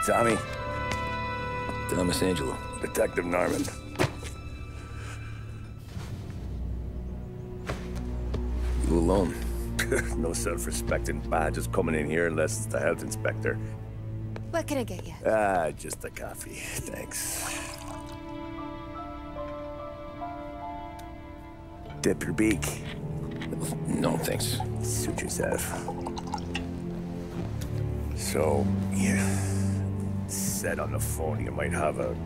Tommy. Thomas Angelo. Detective Norman. You alone? No self-respecting badges coming in here unless it's the health inspector. What can I get you? Just a coffee, thanks. Dip your beak. No, thanks. Suit yourself. So, you said on the phone you might have a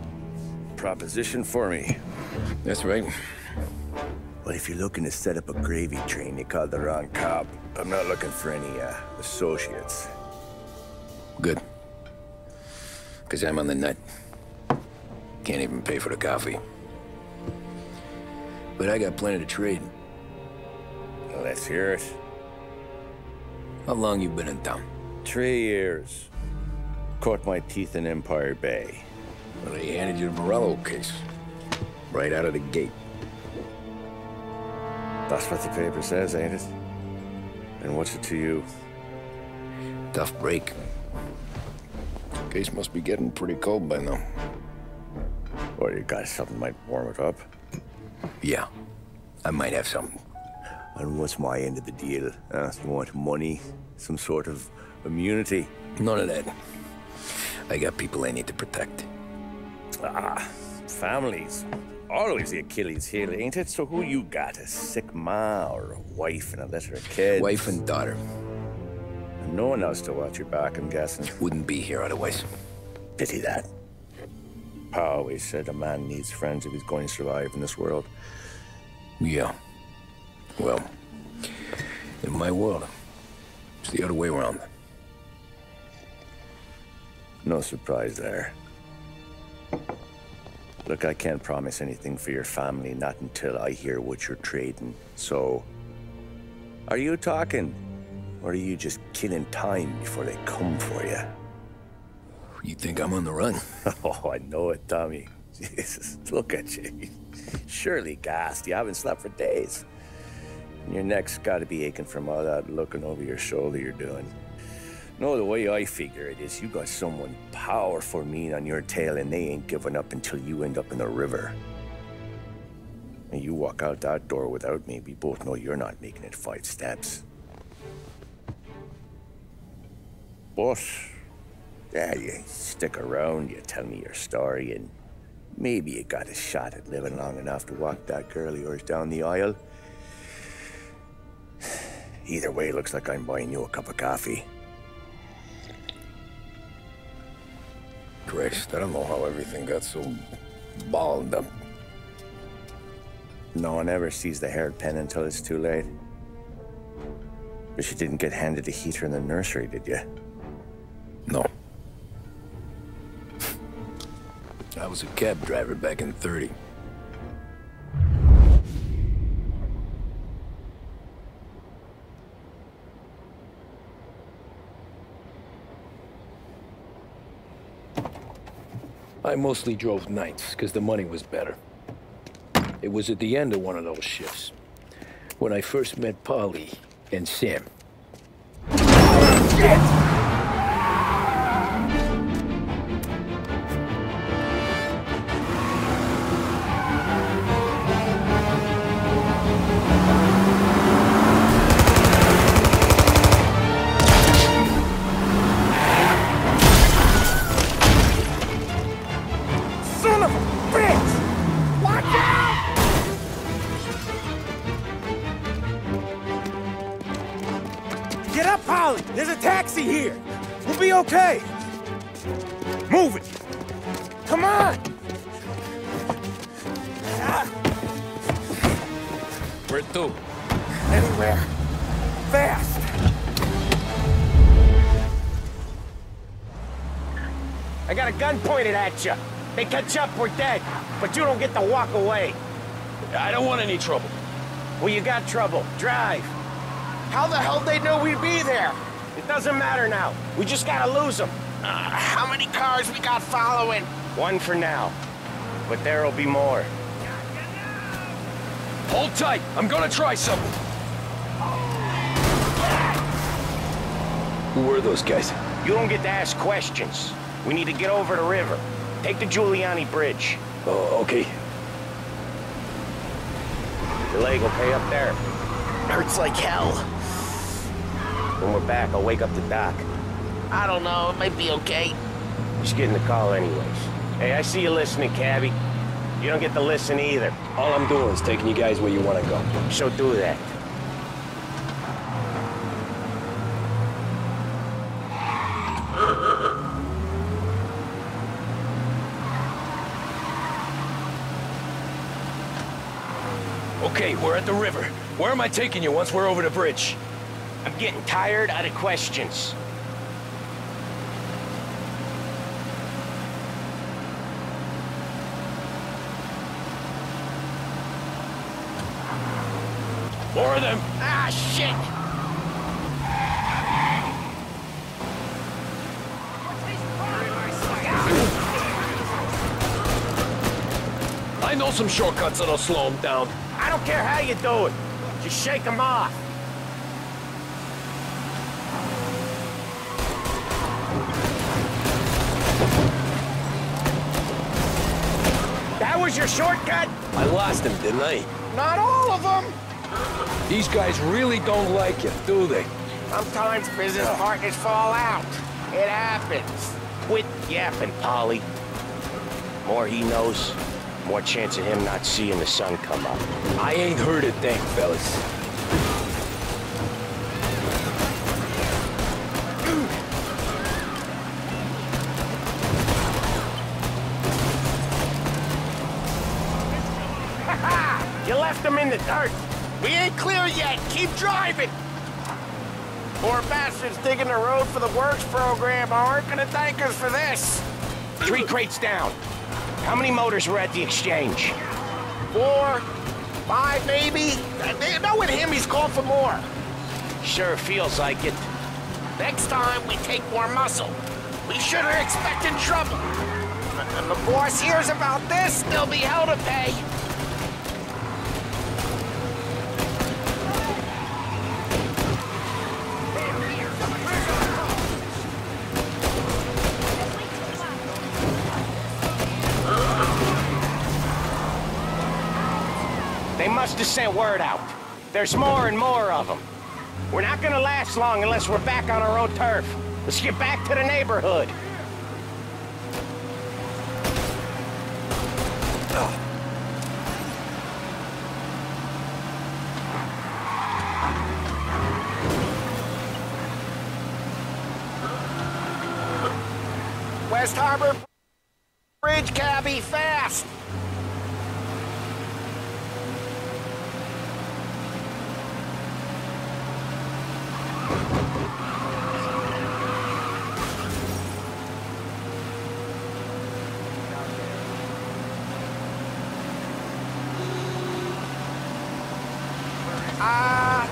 proposition for me. That's right. Well, if you're looking to set up a gravy train, you called the wrong cop. I'm not looking for any, associates. Good. Because I'm on the nut. Can't even pay for the coffee. But I got plenty to trade. Well, let's hear it. How long you been in town? 3 years. Caught my teeth in Empire Bay. Well, they handed you the Morello case. Right out of the gate. That's what the paper says, ain't it? And what's it to you? Tough break. Case must be getting pretty cold by now. Or you got something might warm it up? Yeah, I might have something. And what's my end of the deal? You want money? Some sort of immunity? None of that. I got people I need to protect. Families. Always the Achilles heel, ain't it? So who you got? A sick ma or a wife and a litter of kids? Wife and daughter. And no one else to watch your back, I'm guessing. Wouldn't be here otherwise. Pity that. Pa always said a man needs friends if he's going to survive in this world. Yeah. Well, in my world, it's the other way around. No surprise there. Look, I can't promise anything for your family, not until I hear what you're trading. So, are you talking? Or are you just killing time before they come for you? You think I'm on the run? Oh, I know it, Tommy. Jesus, look at you. Surely gassed. You haven't slept for days. And your neck's got to be aching from all that looking over your shoulder you're doing. No, the way I figure it is you got someone powerful mean on your tail and they ain't giving up until you end up in the river. And you walk out that door without me, we both know you're not making it 5 steps. But, yeah, you stick around, you tell me your story, and maybe you got a shot at living long enough to walk that girl of yours down the aisle. Either way, it looks like I'm buying you a cup of coffee. Christ, I don't know how everything got so balled up. No one ever sees the haired pen until it's too late. But you didn't get handed a heater in the nursery, did you? No. I was a cab driver back in '30. I mostly drove nights, because the money was better. It was at the end of one of those shifts, when I first met Polly and Sam. Shit! There's a taxi here. We'll be okay. Move it. Come on. Where to? Anywhere. Fast. I got a gun pointed at you. They catch up, we're dead. But you don't get to walk away. I don't want any trouble. Well, you got trouble. Drive. How the hell they know we'd be there? It doesn't matter now. We just gotta lose them. How many cars we got following? 1 for now. But there'll be more. Hold tight. I'm gonna try something. Who were those guys? You don't get to ask questions. We need to get over the river. Take the Giuliani Bridge. Oh, okay. Your leg will pay up there. Hurts like hell. When we're back, I'll wake up the doc. I don't know, it might be okay. Just getting the call anyways. Hey, I see you listening, cabbie. You don't get to listen either. All I'm doing is taking you guys where you want to go. So do that. Okay, we're at the river. Where am I taking you once we're over the bridge? I'm getting tired of the questions. More of them. Ah, shit! I know some shortcuts that'll slow them down. I don't care how you do it. Just shake them off. That was your shortcut? I lost him, didn't I? Not all of them. These guys really don't like you, do they? Sometimes business partners fall out. It happens. Quit yapping, Polly. More he knows, more chance of him not seeing the sun come up. I ain't heard a thing, fellas. You left him in the dirt. We ain't clear yet, keep driving! Poor bastards digging the road for the works program aren't gonna thank us for this. 3 crates down. How many motors were at the exchange? 4, 5 maybe? No, with him he's called for more. Sure feels like it. Next time we take more muscle. We should have expected trouble. And the boss hears about this, there'll be hell to pay. They must have sent word out. There's more and more of them. We're not gonna last long unless we're back on our own turf. Let's get back to the neighborhood. West Harbor Bridge, cabbie, fast!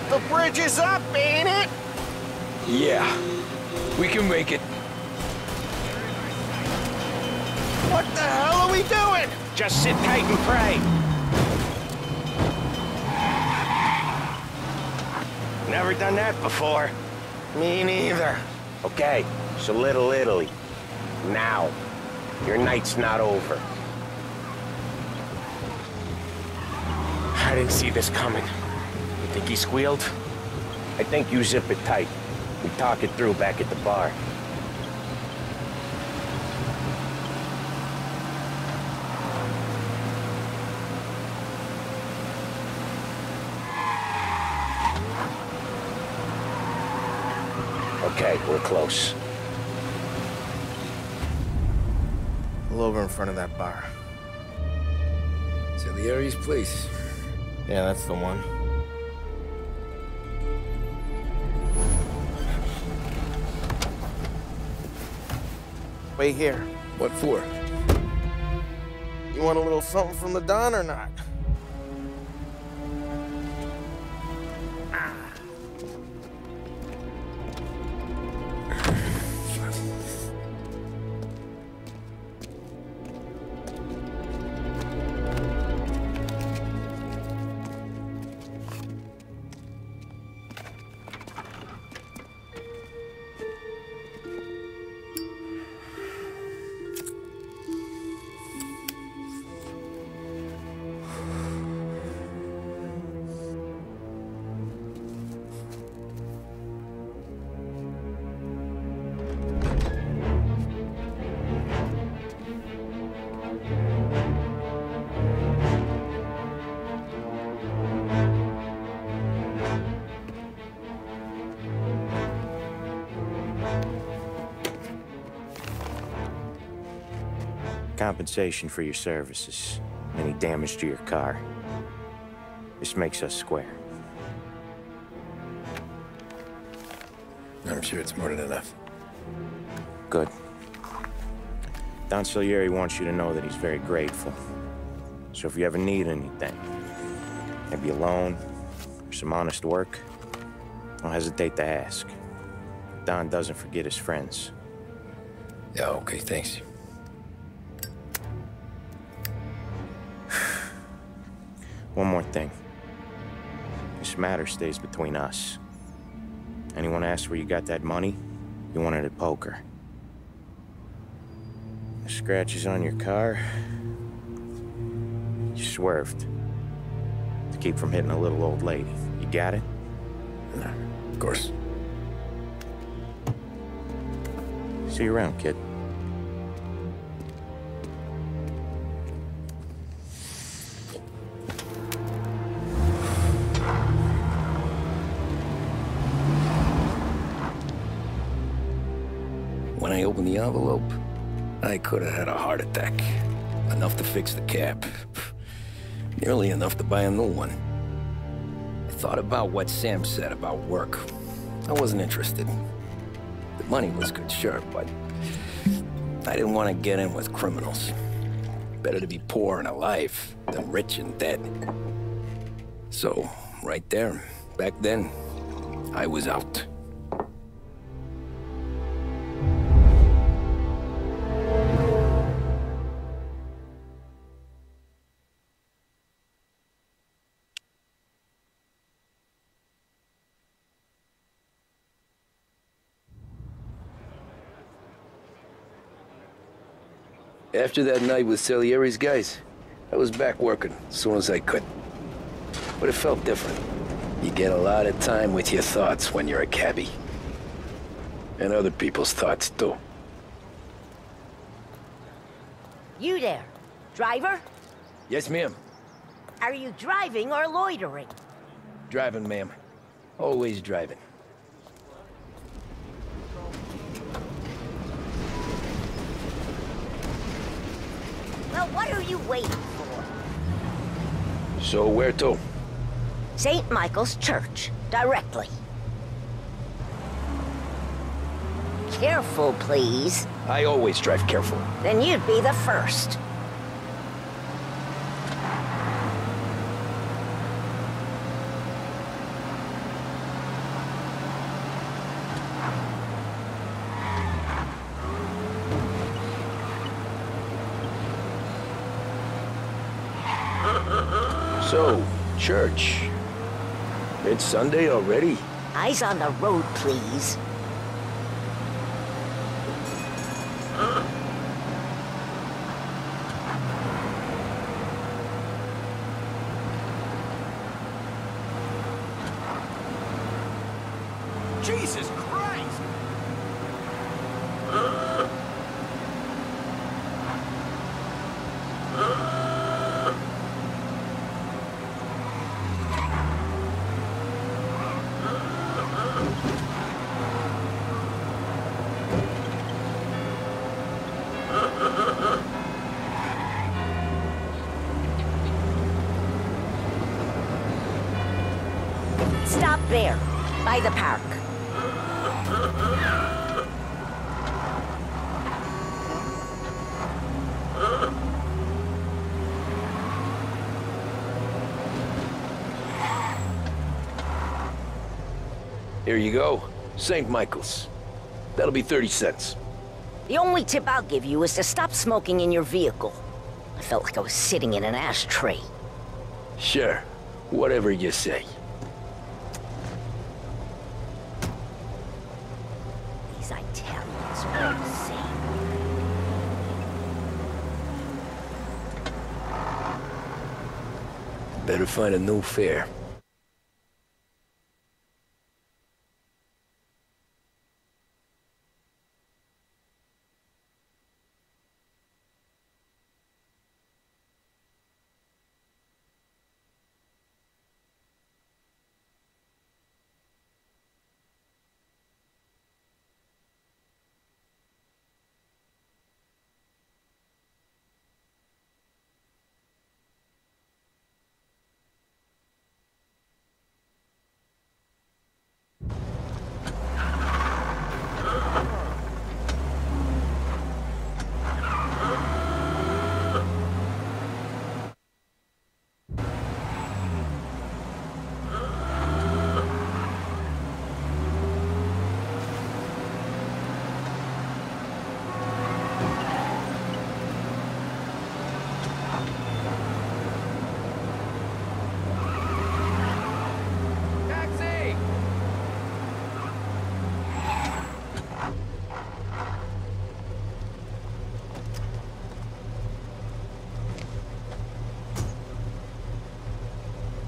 The bridge is up, ain't it? Yeah, we can make it. What the hell are we doing? Just sit tight and pray. Never done that before. Me neither. Okay, so Little Italy. Now. Your night's not over. I didn't see this coming. You think he squealed? I think you zip it tight. We talk it through back at the bar. Okay, we're close. Pull over in front of that bar. Salieri's place. Yeah, that's the one. Wait here. What for? You want a little something from the Don or not? Compensation for your services. Any damage to your car. This makes us square. I'm sure it's more than enough. Good. Don Salieri wants you to know that he's very grateful. So if you ever need anything, maybe a loan or some honest work, don't hesitate to ask. Don doesn't forget his friends. Yeah, okay, thanks. One more thing. This matter stays between us. Anyone asks where you got that money, you won it at poker. The scratches on your car, you swerved. To keep from hitting a little old lady. You got it? Of course. See you around, kid. When I opened the envelope, I could have had a heart attack. Enough to fix the cap. Nearly enough to buy a new one. I thought about what Sam said about work. I wasn't interested. The money was good, sure, but I didn't want to get in with criminals. Better to be poor and alive than rich and dead. So, right there, back then, I was out. After that night with Salieri's guys, I was back working as soon as I could. But it felt different. You get a lot of time with your thoughts when you're a cabbie. And other people's thoughts, too. You there, driver? Yes, ma'am. Are you driving or loitering? Driving, ma'am. Always driving. Well, what are you waiting for? So where to? St. Michael's Church, directly. Careful, please. I always drive careful. Then you'd be the first. So, church. It's Sunday already? Eyes on the road, please. Jesus Christ! Stop there, by the park. Here you go. St. Michael's. That'll be 30 cents. The only tip I'll give you is to stop smoking in your vehicle. I felt like I was sitting in an ashtray. Sure. Whatever you say. These Italians are all the same. Better find a new fare.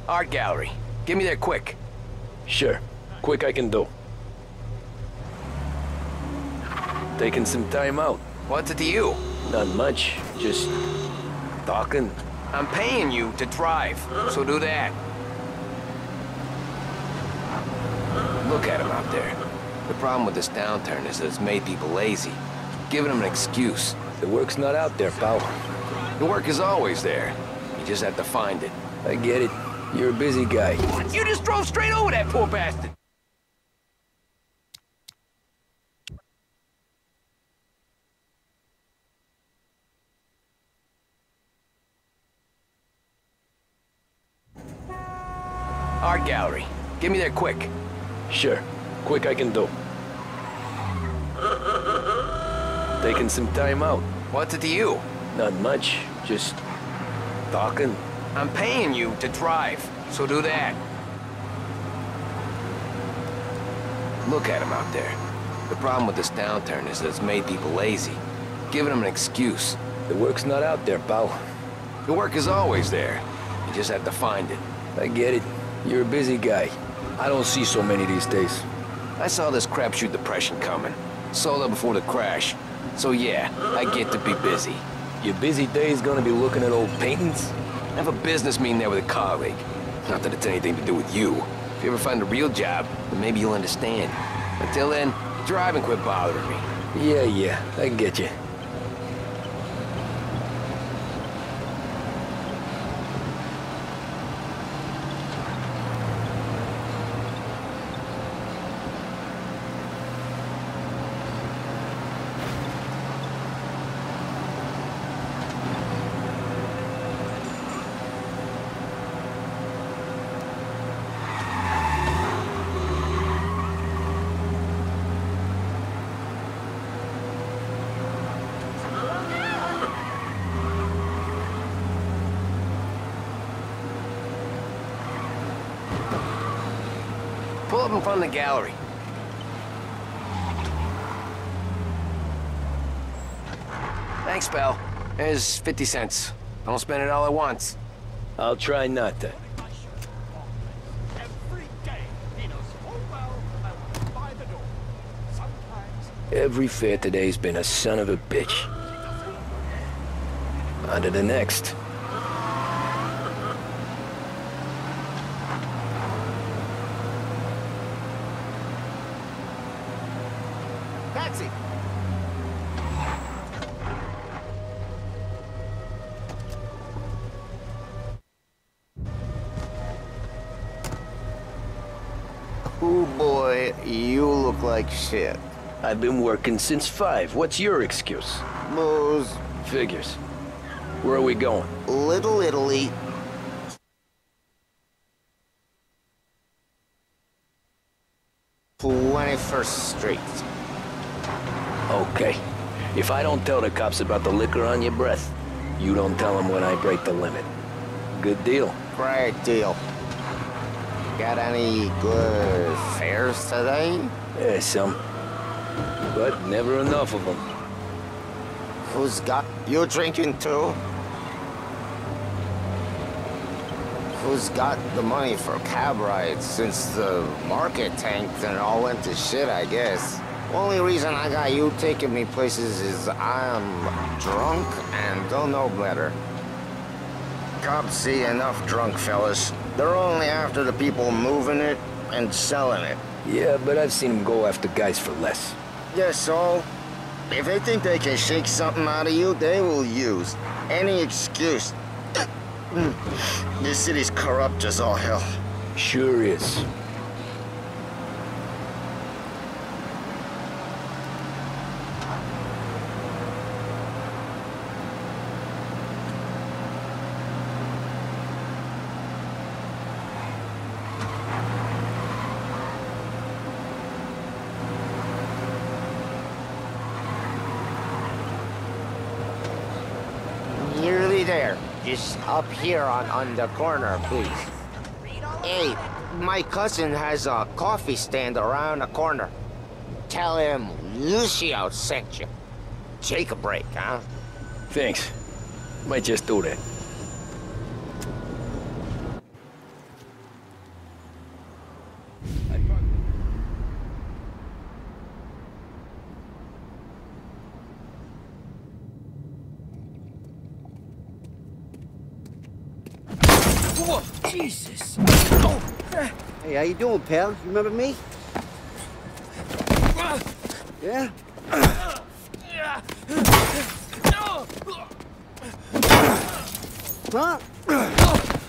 Art gallery. Get me there quick. Sure. Quick I can do. Taking some time out. What's it to you? Not much. Just talking. I'm paying you to drive, so do that. Look at him out there. The problem with this downturn is that it's made people lazy. Giving them an excuse. The work's not out there, pal. The work is always there. You just have to find it. I get it. You're a busy guy. You just drove straight over that poor bastard! Art gallery. Get me there quick. Sure. Quick I can do. Taking some time out. What's it to you? Not much. Just talking. I'm paying you to drive, so do that. Look at him out there. The problem with this downturn is that it's made people lazy. Giving them an excuse. The work's not out there, pal. The work is always there. You just have to find it. I get it. You're a busy guy. I don't see so many these days. I saw this crapshoot depression coming. Sold up before the crash. So yeah, I get to be busy. Your busy day's gonna be looking at old paintings? I have a business meeting there with a colleague. Not that it's anything to do with you. If you ever find a real job, then maybe you'll understand. Until then, drive and quit bothering me. Yeah, I get you. Pull up in front of the gallery. Thanks, pal. There's 50 cents. Don't spend it all at once. I'll try not to. Every fare today's been a son of a bitch. On to the next. Taxi! Oh boy, you look like shit. I've been working since 5. What's your excuse? Booze. Figures. Where are we going? Little Italy. "21st Street. Okay. If I don't tell the cops about the liquor on your breath, you don't tell them when I break the limit. Good deal. Great deal. Got any good fares today? Yeah, some. But never enough of them. Who's got... You drinking too? Who's got the money for cab rides since the market tanked and all went to shit, I guess? Only reason I got you taking me places is I'm drunk and don't know better. Cops see enough drunk fellas. They're only after the people moving it and selling it. Yeah, but I've seen them go after guys for less. Yeah, so? If they think they can shake something out of you, they will use any excuse. This city's corrupt as all hell. Sure is. Nearly there. Just up here on the corner, please. Hey, my cousin has a coffee stand around the corner. Tell him Lucio sent you. Take a break, huh? Thanks. Might just do that. Whoa, Jesus. Hey, how you doing, pal? You remember me? Yeah? Huh?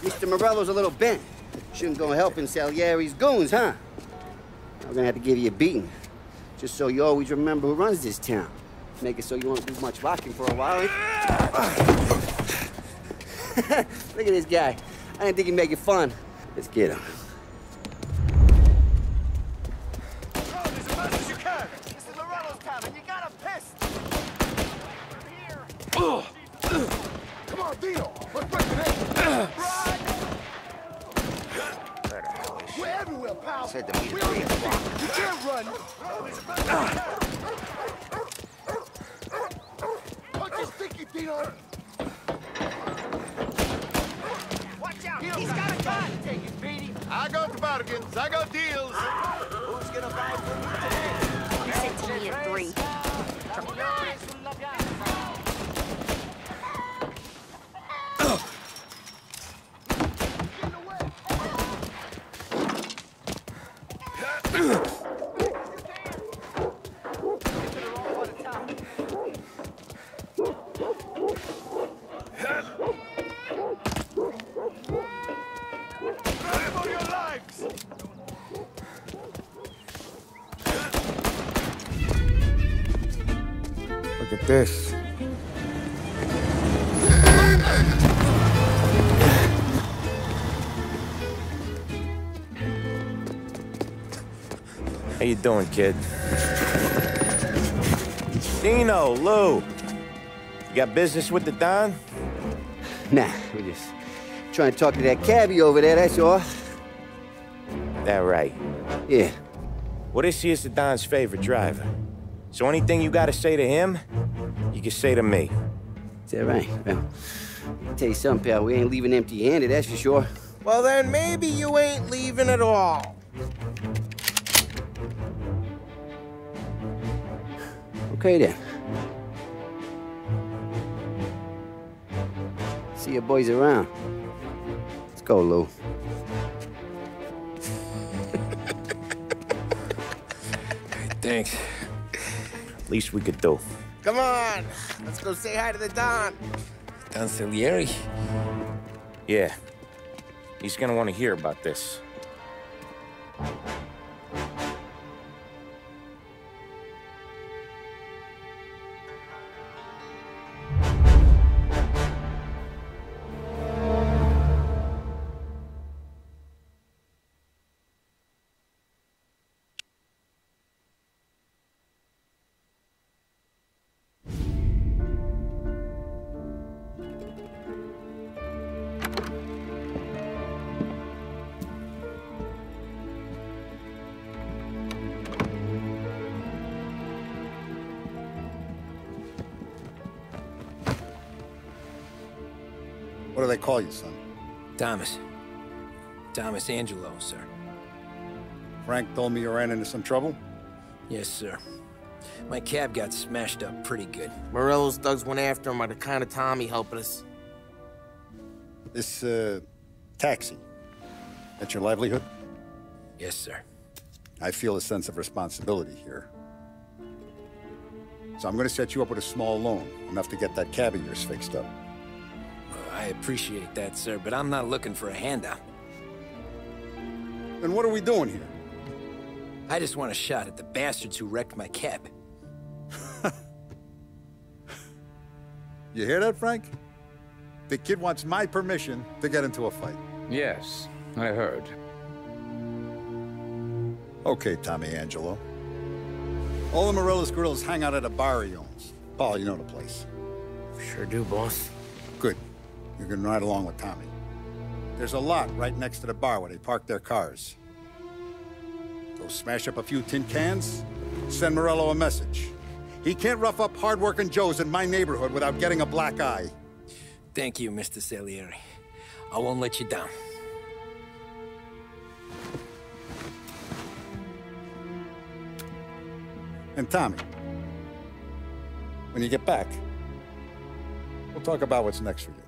Mr. Morello's a little bent. Shouldn't go helping Salieri's goons, huh? I'm gonna have to give you a beating. Just so you always remember who runs this town. Make it so you won't do much rocking for a while. Look at this guy. I didn't think he'd make it fun. Let's get him. Come on, Dino! Let's break the name! Ride! We're everywhere, pal! Said to meet We at 3 don't o'clock. You can't run! Punch his sticky, Dino! Watch out! He's got a gun! Take it, Petey! I got the bargains, I got deals! Who's gonna buy from me today? You said to me at 3. Look at this. How you doing, kid? Dino, Lou. You got business with the Don? Nah, we're just trying to talk to that cabbie over there, that's all. That right. Yeah. Well, this here's the Don's favorite driver. So anything you gotta say to him, you can say to me. Is that right? Well, I'll tell you something, pal. We ain't leaving empty-handed, that's for sure. Well, then maybe you ain't leaving at all. Okay, then. See your boys around. Let's go, Lou. Thanks. Least we could do. Come on, let's go say hi to the Don. Don Salieri? Yeah. He's gonna want to hear about this. What do they call you, son? Thomas. Thomas Angelo, sir. Frank told me you ran into some trouble? Yes, sir. My cab got smashed up pretty good. Morello's thugs went after him by the kind of Tommy helping us. This, taxi. That's your livelihood? Yes, sir. I feel a sense of responsibility here. So I'm gonna set you up with a small loan, enough to get that cab of yours fixed up. I appreciate that, sir, but I'm not looking for a handout. Then what are we doing here? I just want a shot at the bastards who wrecked my cab. You hear that, Frank? The kid wants my permission to get into a fight. Yes, I heard. Okay, Tommy Angelo. All the Morello's girls hang out at a bar he owns. Paul, you know the place. Sure do, boss. Good. You can ride along with Tommy. There's a lot right next to the bar where they park their cars. Go smash up a few tin cans, send Morello a message. He can't rough up hard-working Joes in my neighborhood without getting a black eye. Thank you, Mr. Salieri. I won't let you down. And Tommy, when you get back, we'll talk about what's next for you.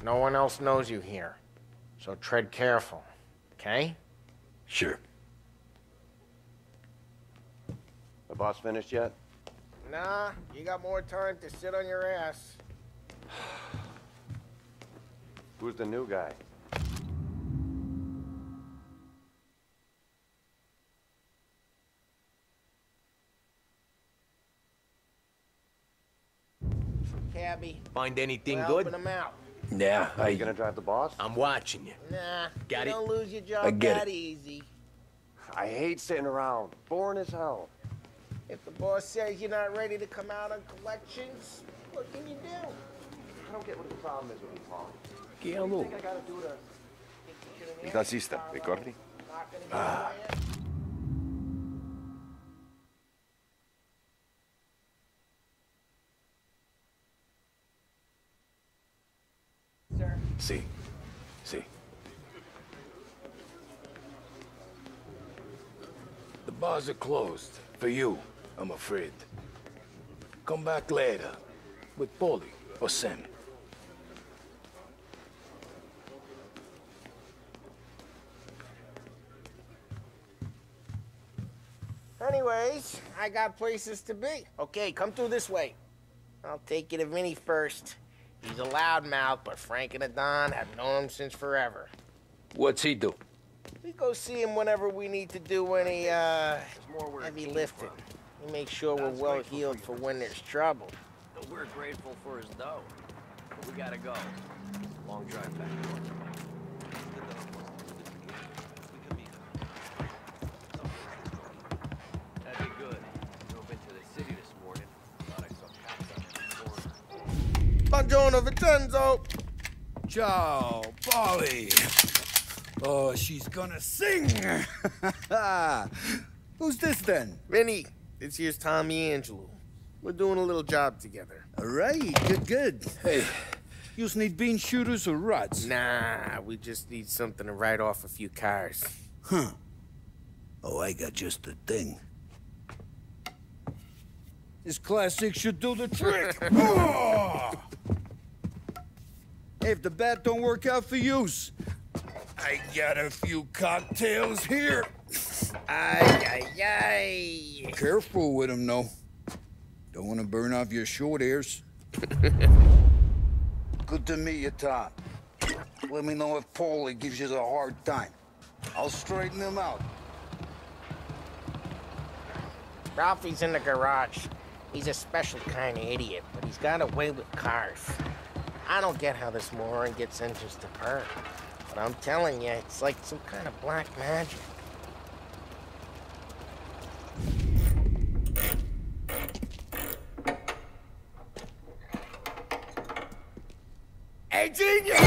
No one else knows you here. So tread careful, okay? Sure. The boss finished yet? Nah, you got more time to sit on your ass. Who's the new guy? Cabby. Find anything We're good? helping him out. Yeah, Are you gonna drive the boss? I'm watching you. Nah, Got you it. don't lose your I job get that it. easy. I hate sitting around. Boring as hell. If the boss says you're not ready to come out on collections, what can you do? I don't get what the problem is with me, Paul. Che What do you think I gotta do to... Il tassista, ricordi? Sì. Sì. The bars are closed. For you, I'm afraid. Come back later. With Paulie or Sam. Anyways, I got places to be. Okay, come through this way. I'll take you to Vinny first. He's a loudmouth, but Frank and the Don have known him since forever. What's he do? We go see him whenever we need to do any, heavy lifting. He makes sure we're well heeled for when there's trouble. We're grateful for his dough. But we gotta go. Long drive back. That'd be good. Drove into the city this morning. Thought I saw cops out in the corner. Buongiorno, Vincenzo! Ciao, Polly. Oh, she's gonna sing. Who's this then? Vinny, this here's Tommy Angelo. We're doing a little job together. All right, good. Hey, you need bean shooters or rods? Nah, we just need something to write off a few cars. Huh. Oh, I got just the thing. This classic should do the trick. Oh! Hey, if the bat don't work out for yous, I got a few cocktails here. Ay. Careful with them, though. Don't want to burn off your short hairs. Good to meet you, Tom. Let me know if Paulie gives you a hard time. I'll straighten him out. Ralphie's in the garage. He's a special kind of idiot, but he's got a way with cars. I don't get how this moron gets interest to perk. But I'm telling you, it's like some kind of black magic. Hey, genius!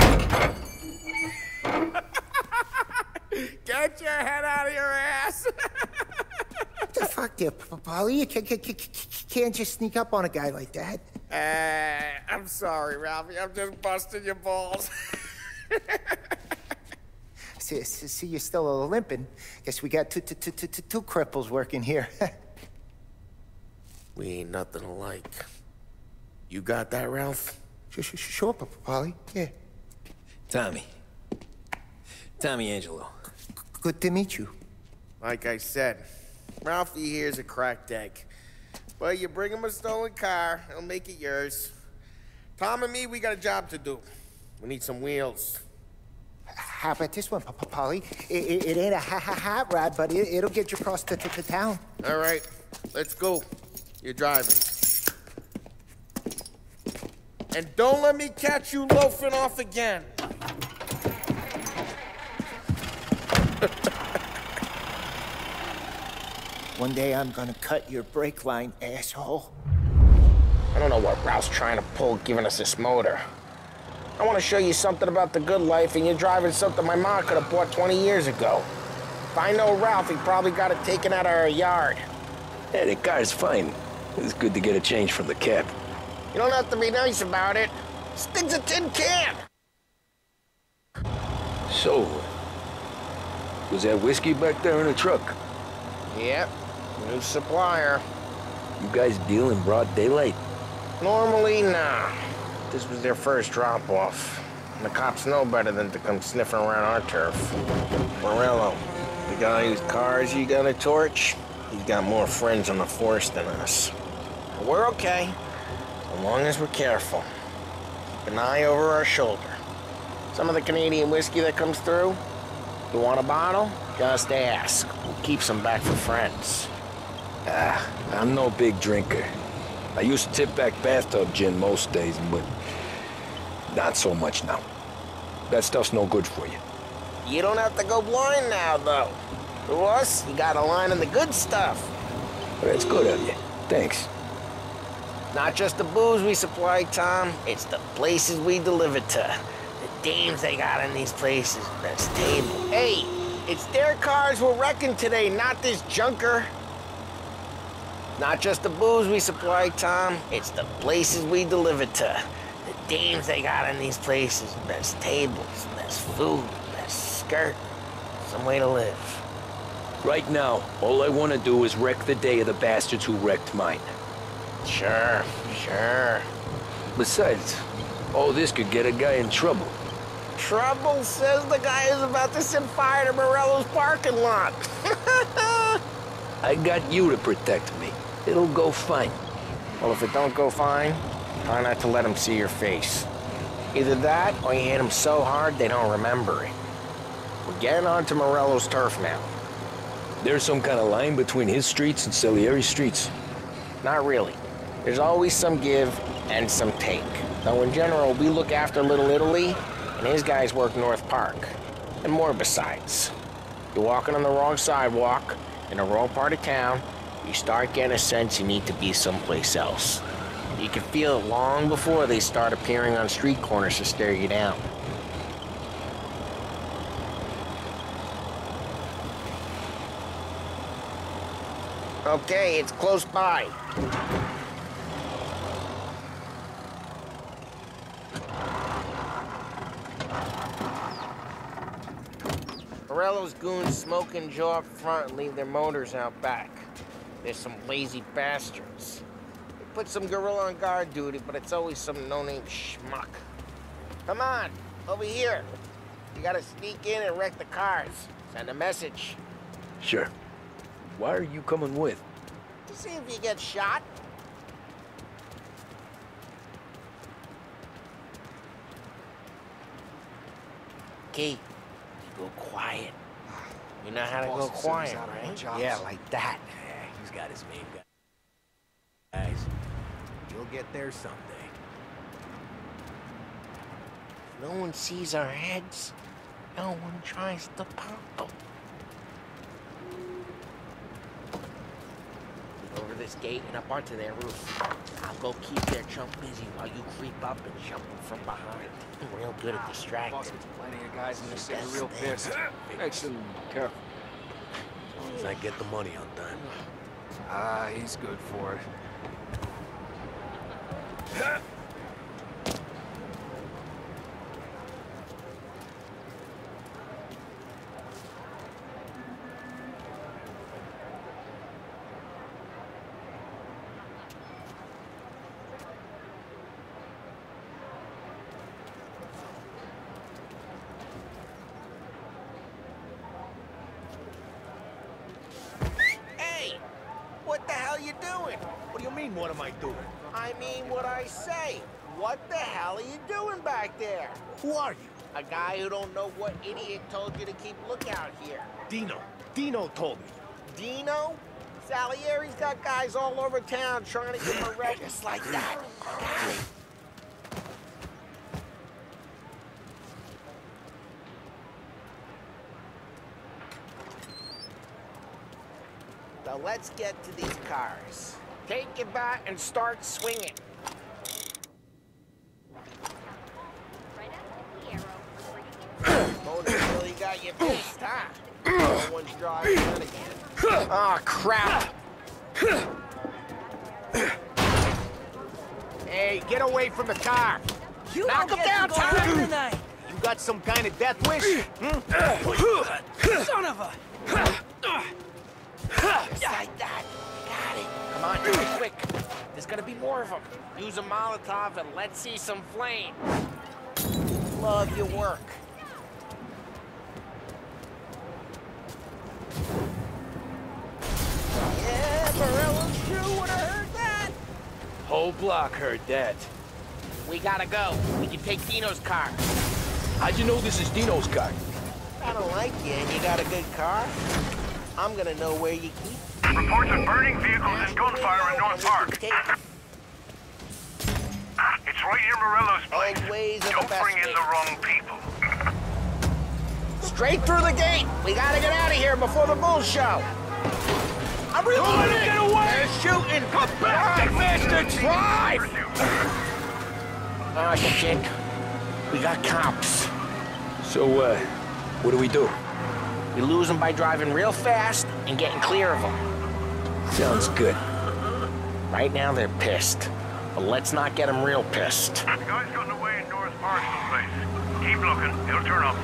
Get your head out of your ass! What the fuck there, Polly? You can't just sneak up on a guy like that. I'm sorry, Ralphie. I'm just busting your balls. See, you're still limping. Guess we got two cripples working here. We ain't nothing alike. You got that, Ralph? Sure, Polly. Yeah. Tommy Angelo. Good to meet you. Like I said, Ralphie here's a cracked egg. But you bring him a stolen car, he'll make it yours. Tom and me, we got a job to do. We need some wheels. How about this one, Polly? It ain't a hot rod, but it'll get you across to town. All right, let's go. You're driving. And don't let me catch you loafing off again. One day I'm gonna cut your brake line, asshole. I don't know what Ralph's trying to pull giving us this motor. I want to show you something about the good life, and you're driving something my mom could have bought 20 years ago. If I know Ralph, he probably got it taken out of our yard. Yeah, the car's fine. It's good to get a change from the cab. You don't have to be nice about it. This thing's a tin can. So, was that whiskey back there in the truck? Yep, new supplier. You guys deal in broad daylight? Normally, nah. This was their first drop-off. And the cops know better than to come sniffing around our turf. Morello, the guy whose cars you got a torch, he's got more friends on the force than us. But we're okay, as long as we're careful. Keep an eye over our shoulder. Some of the Canadian whiskey that comes through, you want a bottle? Just ask. We'll keep some back for friends. I'm no big drinker. I used to tip back bathtub gin most days, but not so much now. That stuff's no good for you. You don't have to go blind now, though. To us, you got a line on the good stuff. Well, that's good of you. Thanks. Not just the booze we supply, Tom. It's the places we deliver to. The dames they got in these places. That's table. Hey, it's their cars we're wrecking today, not this junker. Not just the booze we supply, Tom. It's the places we deliver to. The dames they got in these places. Best tables, best food, best skirt. Some way to live. Right now, all I want to do is wreck the day of the bastards who wrecked mine. Sure. Besides, all this could get a guy in trouble. Trouble, says the guy who's about to set fire to Morello's parking lot. I got you to protect me. It'll go fine. Well, if it don't go fine, try not to let them see your face. Either that, or you hit them so hard they don't remember it. We're getting onto Morello's turf now. There's some kind of line between his streets and Salieri's streets? Not really. There's always some give and some take. Though in general, we look after Little Italy, and his guys work North Park. And more besides. You're walking on the wrong sidewalk, in the wrong part of town, you start getting a sense you need to be someplace else. You can feel it long before they start appearing on street corners to stare you down. Okay, it's close by. Morello's goons smoke and jaw up front and leave their motors out back. There's some lazy bastards. They put some gorilla on guard duty, but it's always some no-name schmuck. Come on, over here. You gotta sneak in and wreck the cars. Send a message. Sure. Why are you coming with? To see if you get shot. Key, you go quiet. You know how to go quiet, right? Yeah, like that. Yeah, he's got his main guys. You'll get there someday. No one sees our heads. No one tries to pop them. Over this gate and up onto their roof. I'll go keep their chump busy while you creep up and jump them from behind. I'm real good at distracting. Plenty of guys in this city real pissed. Makes them careful. As long as I get the money on time. Ah, he's good for it. What the hell you doing? What do you mean, what am I doing? I mean what I say. What the hell are you doing back there? Who are you? A guy who don't know what idiot told you to keep lookout here. Dino. Dino told me. Dino? Salieri's got guys all over town trying to get him arrested. Just like that. Got it. Now let's get to these cars. Take your bat and start swinging. Motor really got you pissed, huh? No one's driving that again. Oh, crap! Hey, get away from the car! You knock him down, Tom! You got some kind of death wish? Son of a... Just like that. Got it. Come on, do it quick. There's gonna be more of them. Use a Molotov and let's see some flame. love your work. Yeah, Morello's crew would have heard that. Whole block heard that. We gotta go. We can take Dino's car. How'd you know this is Dino's car? I don't like you and you got a good car. I'm gonna know where you keep. Reports of burning vehicles and gunfire in North Park. It's right near Morello's place. Don't bring in the wrong people. Straight through the gate. We gotta get out of here before the bull show. I'm reloading! Get away! They're shooting! Come back, bastards! Drive! Oh, shit. We got cops. So, what do we do? We lose them by driving real fast and getting clear of them. Sounds good. Right now, they're pissed. But let's not get them real pissed. The guy's gotten away in North Park someplace. Keep looking. He'll turn up.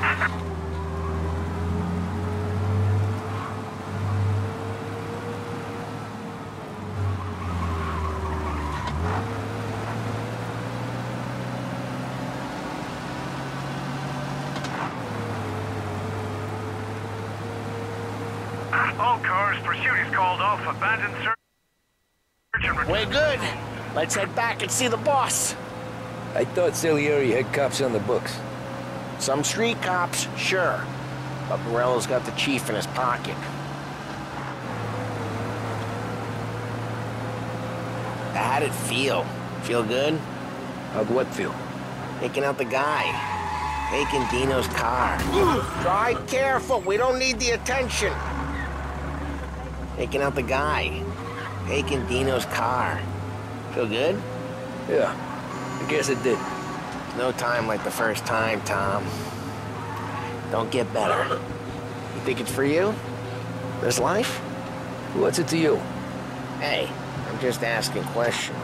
All cars, pursuit is called off. Abandoned search and return. We're good. Let's head back and see the boss. I thought Salieri had cops on the books. Some street cops, sure. But Morello's got the chief in his pocket. How'd it feel? Feel good? How'd what feel? Taking out the guy. Taking Dino's car. Drive careful. We don't need the attention. Taking out the guy. Taking Dino's car. Feel good? Yeah, I guess it did. No time like the first time, Tom. Don't get better. You think it's for you? This life? What's it to you? Hey, I'm just asking questions.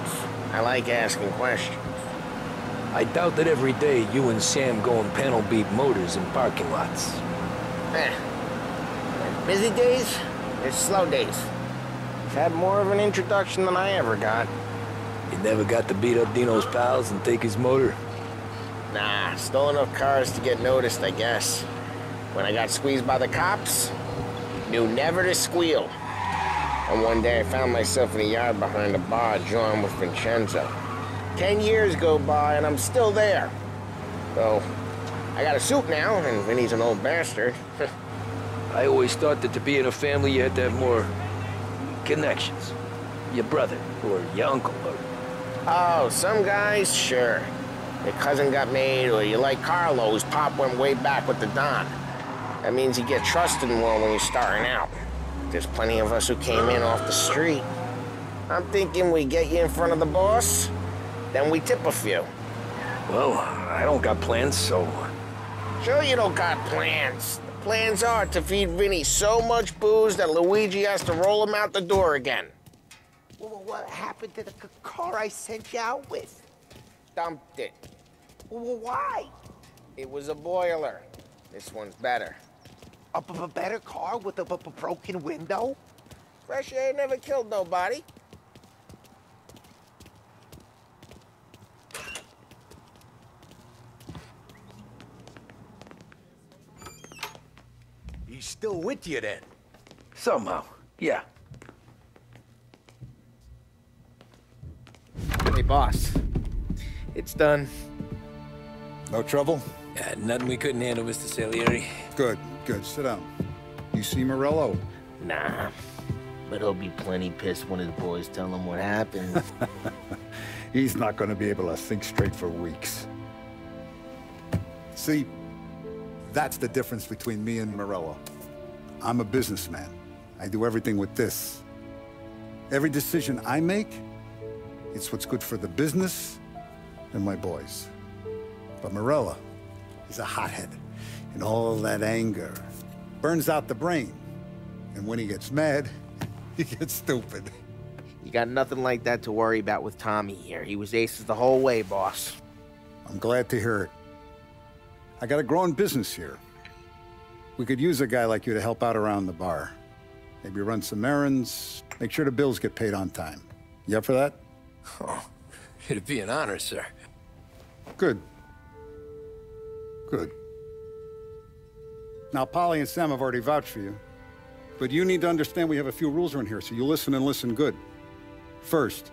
I like asking questions. I doubt that every day you and Sam go and panel beat motors in parking lots. There's busy days, there's slow days. I've had more of an introduction than I ever got. You never got to beat up Dino's pals and take his motor? Nah, stole enough cars to get noticed, I guess. When I got squeezed by the cops, knew never to squeal. And one day I found myself in a yard behind a bar drawn with Vincenzo. 10 years go by and I'm still there. So, I got a suit now, and Vinny's an old bastard. I always thought that to be in a family you had to have more connections. Your brother, or your uncle, or... Oh, some guys, sure. Your cousin got made, or you like Carlo's pop went way back with the Don. That means you get trusted more when you're starting out. There's plenty of us who came in off the street. I'm thinking we get you in front of the boss, then we tip a few. Well, I don't got plans, so... Sure you don't got plans. The plans are to feed Vinny so much booze that Luigi has to roll him out the door again. Well, what happened to the car I sent you out with? Dumped it. Well, why? It was a boiler. This one's better. A better car with a broken window? Fresh air never killed nobody. He's still with you then? Somehow, yeah. Hey, boss. It's done. No trouble? Yeah, nothing we couldn't handle, Mr. Salieri. Good, good. Sit down. You see Morello? Nah, but he'll be plenty pissed when his boys tell him what happened. He's not going to be able to think straight for weeks. See, that's the difference between me and Morello. I'm a businessman. I do everything with this. Every decision I make, it's what's good for the business and my boys. But Morello is a hothead, and all that anger burns out the brain. And when he gets mad, he gets stupid. You got nothing like that to worry about with Tommy here. He was aces the whole way, boss. I'm glad to hear it. I got a growing business here. We could use a guy like you to help out around the bar. Maybe run some errands, make sure the bills get paid on time. You up for that? Oh, it'd be an honor, sir. Good. Good. Now, Polly and Sam have already vouched for you, but you need to understand we have a few rules around here, so you listen and listen good. First,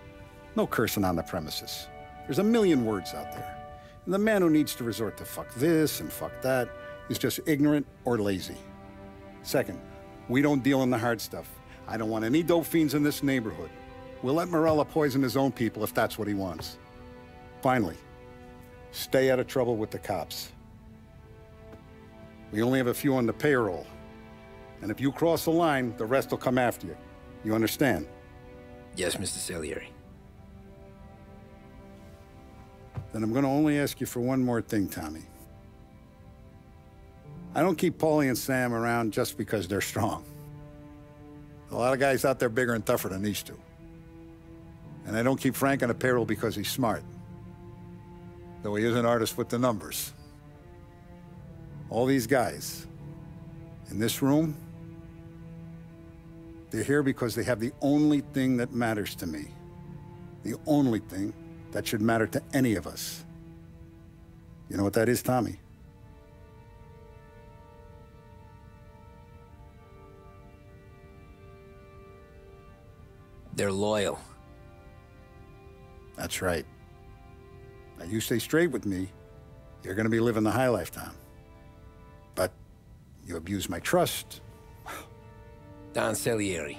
no cursing on the premises. There's a million words out there, and the man who needs to resort to fuck this and fuck that is just ignorant or lazy. Second, we don't deal in the hard stuff. I don't want any dope fiends in this neighborhood. We'll let Morello poison his own people if that's what he wants. Finally, stay out of trouble with the cops. We only have a few on the payroll. And if you cross the line, the rest will come after you. You understand? Yes, Mr. Salieri. Then I'm gonna only ask you for one more thing, Tommy. I don't keep Paulie and Sam around just because they're strong. A lot of guys out there bigger and tougher than these two. And I don't keep Frank on the payroll because he's smart. Though he is an artist with the numbers. All these guys in this room, they're here because they have the only thing that matters to me. The only thing that should matter to any of us. You know what that is, Tommy? They're loyal. That's right. Now, you stay straight with me, you're gonna be living the high life, Tom. But you abuse my trust. Don Salieri,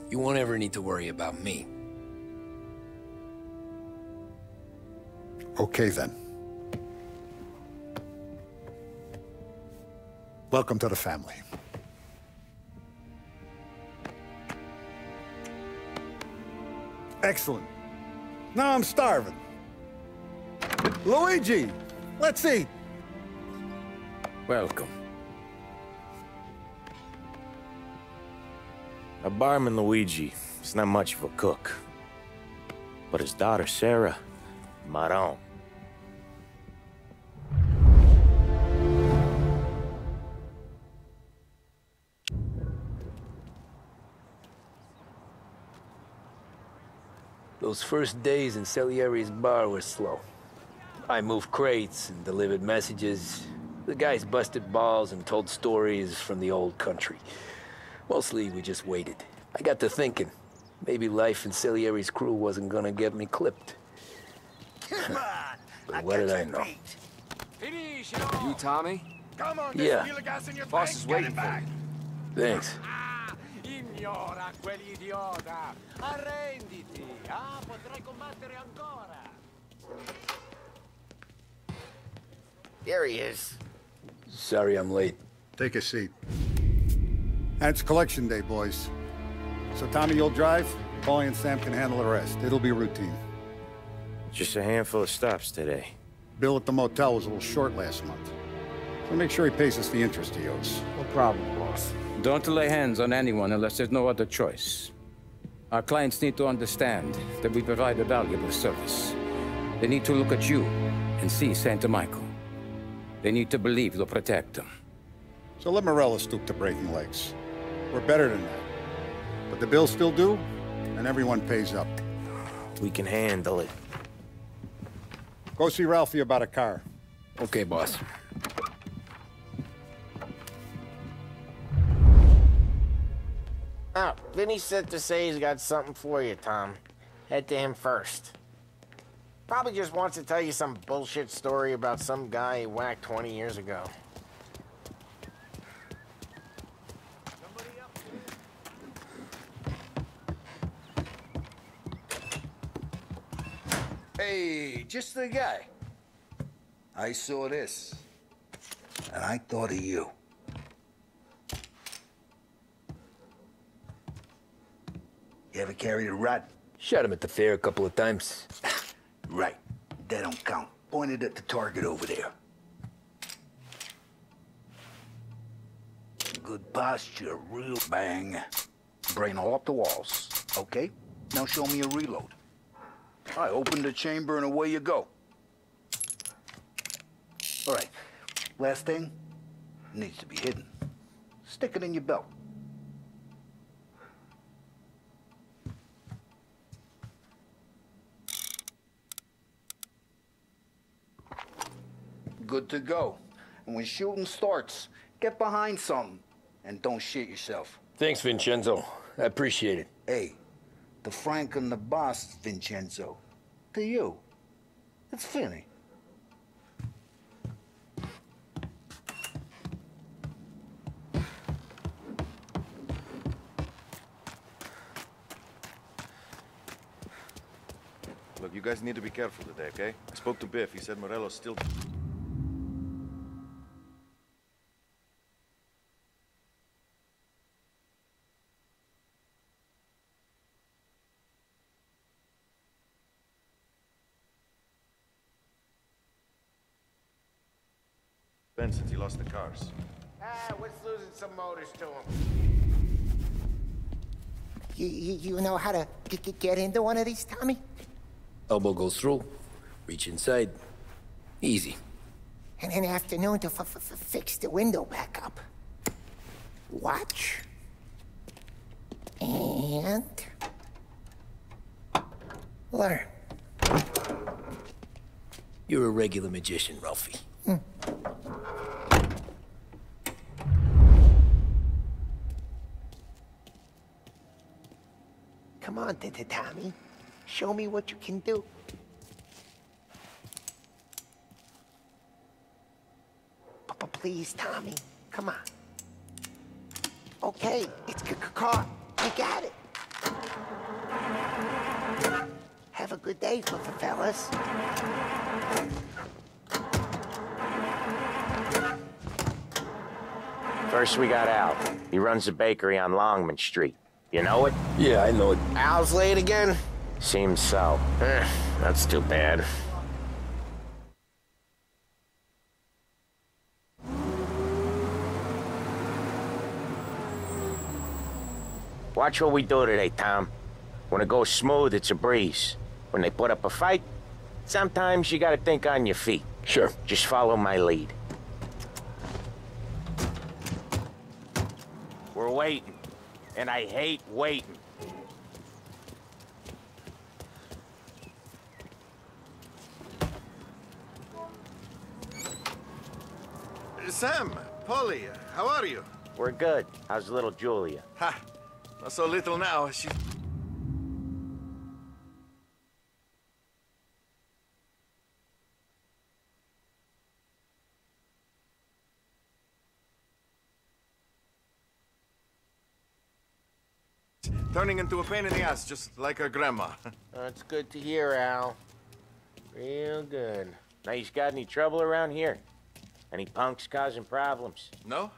you won't ever need to worry about me. Okay, then. Welcome to the family. Excellent. Now I'm starving. Luigi, let's eat. Welcome. Our barman Luigi is not much of a cook. But his daughter Sarah, Maron. Those first days in Salieri's bar were slow. I moved crates and delivered messages. The guys busted balls and told stories from the old country. Mostly, we just waited. I got to thinking, maybe life in Salieri's crew wasn't gonna get me clipped. Come on! But what did I know? You Tommy? Come on, yeah. Boss is waiting for you. Thanks. Ignora quell'idiota! Arrenditi! Ah, potrai combattere ancora! There he is. Sorry I'm late. Take a seat. And it's collection day, boys. So Tommy, you'll drive. Paulie and Sam can handle the rest. It'll be routine. Just a handful of stops today. Bill at the motel was a little short last month. So make sure he pays us the interest he owes. No problem, boss. Don't lay hands on anyone unless there's no other choice. Our clients need to understand that we provide a valuable service. They need to look at you and see Santa Michael. They need to believe you'll protect them. So let Morello stoop to breaking legs. We're better than that. But the bills still due, and everyone pays up. We can handle it. Go see Ralphie about a car. Okay, boss. Oh, Vinny said to say he's got something for you, Tom. Head to him first. Probably just wants to tell you some bullshit story about some guy he whacked 20 years ago. Hey, just the guy. I saw this, and I thought of you. You ever carried a rod? Shot him at the fair a couple of times. Right. That don't count. Pointed at the target over there. Good posture, real bang. Brain all up the walls. Okay? Now show me a reload. I open the chamber and away you go. All right. Last thing. Needs to be hidden. Stick it in your belt. Good to go. And when shooting starts, get behind something and don't shit yourself. Thanks, Vincenzo. I appreciate it. Hey, the Frank and the boss, Vincenzo. To you, it's Finny. Look, you guys need to be careful today, okay? I spoke to Biff. He said Morello's still... Ben, since he lost the cars. What's losing some motors to him? You know how to get into one of these, Tommy? Elbow goes through, reach inside. Easy. And an afternoon to fix the window back up. Watch. And... learn. You're a regular magician, Ralphie. Come on, Tommy. Show me what you can do. Please, Tommy. Come on. Okay, it's caught. You got it. Have a good day, fellas. First we got Al. He runs a bakery on Longman Street. You know it? Yeah, I know it. Al's late again? Seems so. That's too bad. Watch what we do today, Tom. When it goes smooth, it's a breeze. When they put up a fight, sometimes you gotta think on your feet. Sure. Just follow my lead. We're waiting, and I hate waiting. Sam, Polly, how are you? We're good. How's little Julia? Ha! Not so little now. She... turning into a pain in the ass, just like her grandma. That's good to hear, Al. Real good. Now, you got any trouble around here? Any punks causing problems? No.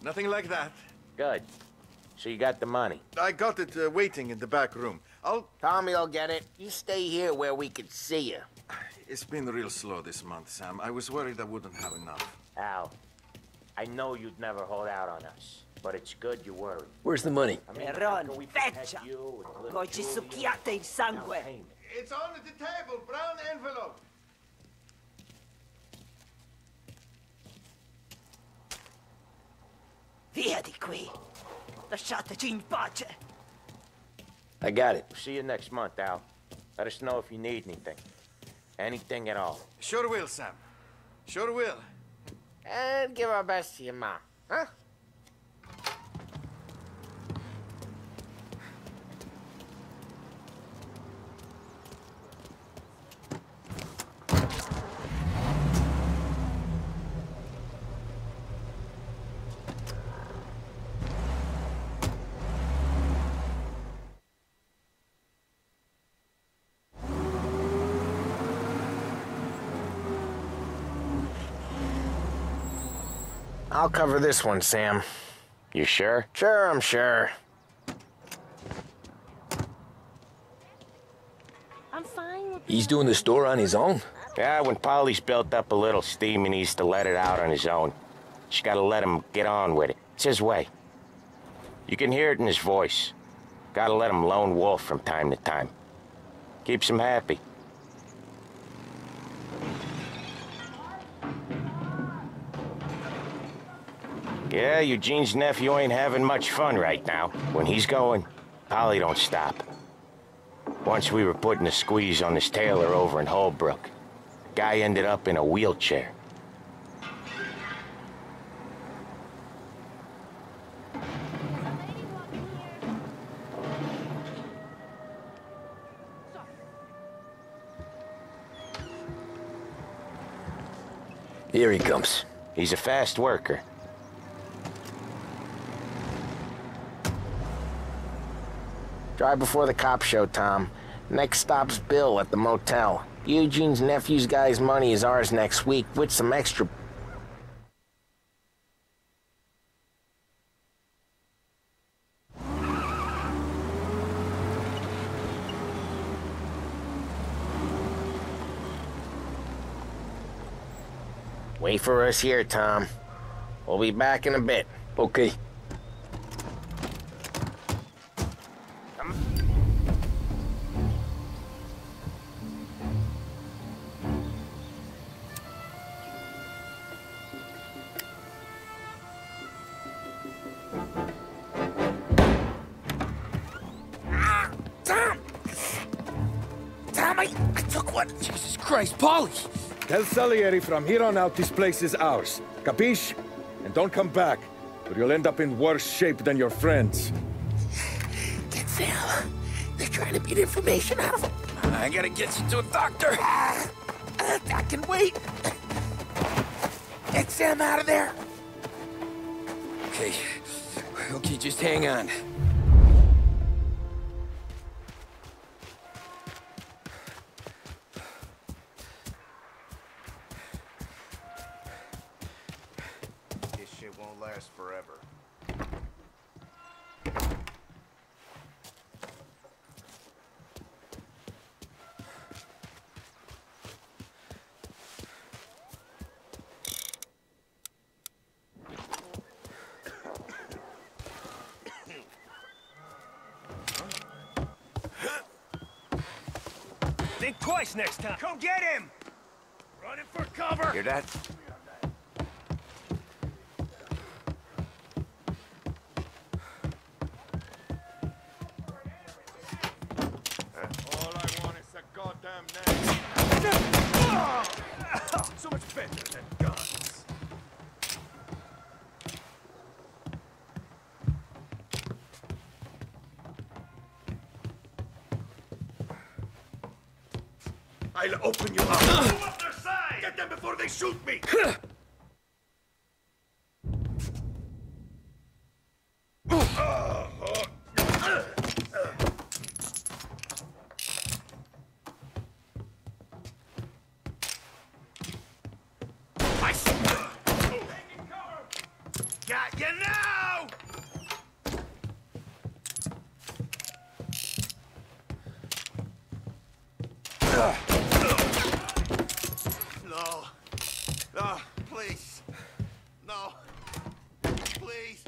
Nothing like that. Good. So you got the money? I got it waiting in the back room. Tommy'll get it. You stay here where we can see you. It's been real slow this month, Sam. I was worried I wouldn't have enough. Al, I know you'd never hold out on us, but it's good you worry. Where's the money? Ron, feccia! Poi ci succhiate il sangue! It's on the table, brown envelope. Via di qui! Lasciateci in pace! I got it. See you next month, Al. Let us know if you need anything. Anything at all. Sure will, Sam. Sure will. And give our best to your ma, huh? I'll cover this one, Sam. You sure? Sure, I'm sure. I'm fine. He's doing the store on his own? Yeah, when Polly's built up a little steam, he needs to let it out on his own. Just gotta let him get on with it. It's his way. You can hear it in his voice. Gotta let him lone wolf from time to time. Keeps him happy. Yeah, Eugene's nephew ain't having much fun right now. When he's going, Polly don't stop. Once we were putting a squeeze on this tailor over in Holbrook. Guy ended up in a wheelchair. Here he comes. He's a fast worker. Drive before the cops show, Tom. Next stop's Bill at the motel. Eugene's nephew's guy's money is ours next week, with some extra... Wait for us here, Tom. We'll be back in a bit. Okay. Tom, I took one. Jesus Christ, Paulie! Tell Salieri from here on out this place is ours. Capiche? And don't come back, or you'll end up in worse shape than your friends. Get Sal. They're trying to beat information out of him. I gotta get you to a doctor. I can wait. Get Sam out of there. Okay. Okay, just hang on. This shit won't last forever. Think twice next time. Come get him! Running for cover! Hear that? All I want is a goddamn name. So much better than guns. I'll open you up. Move up their side! Get them before they shoot me! Got you now! No. No, please. No. Please.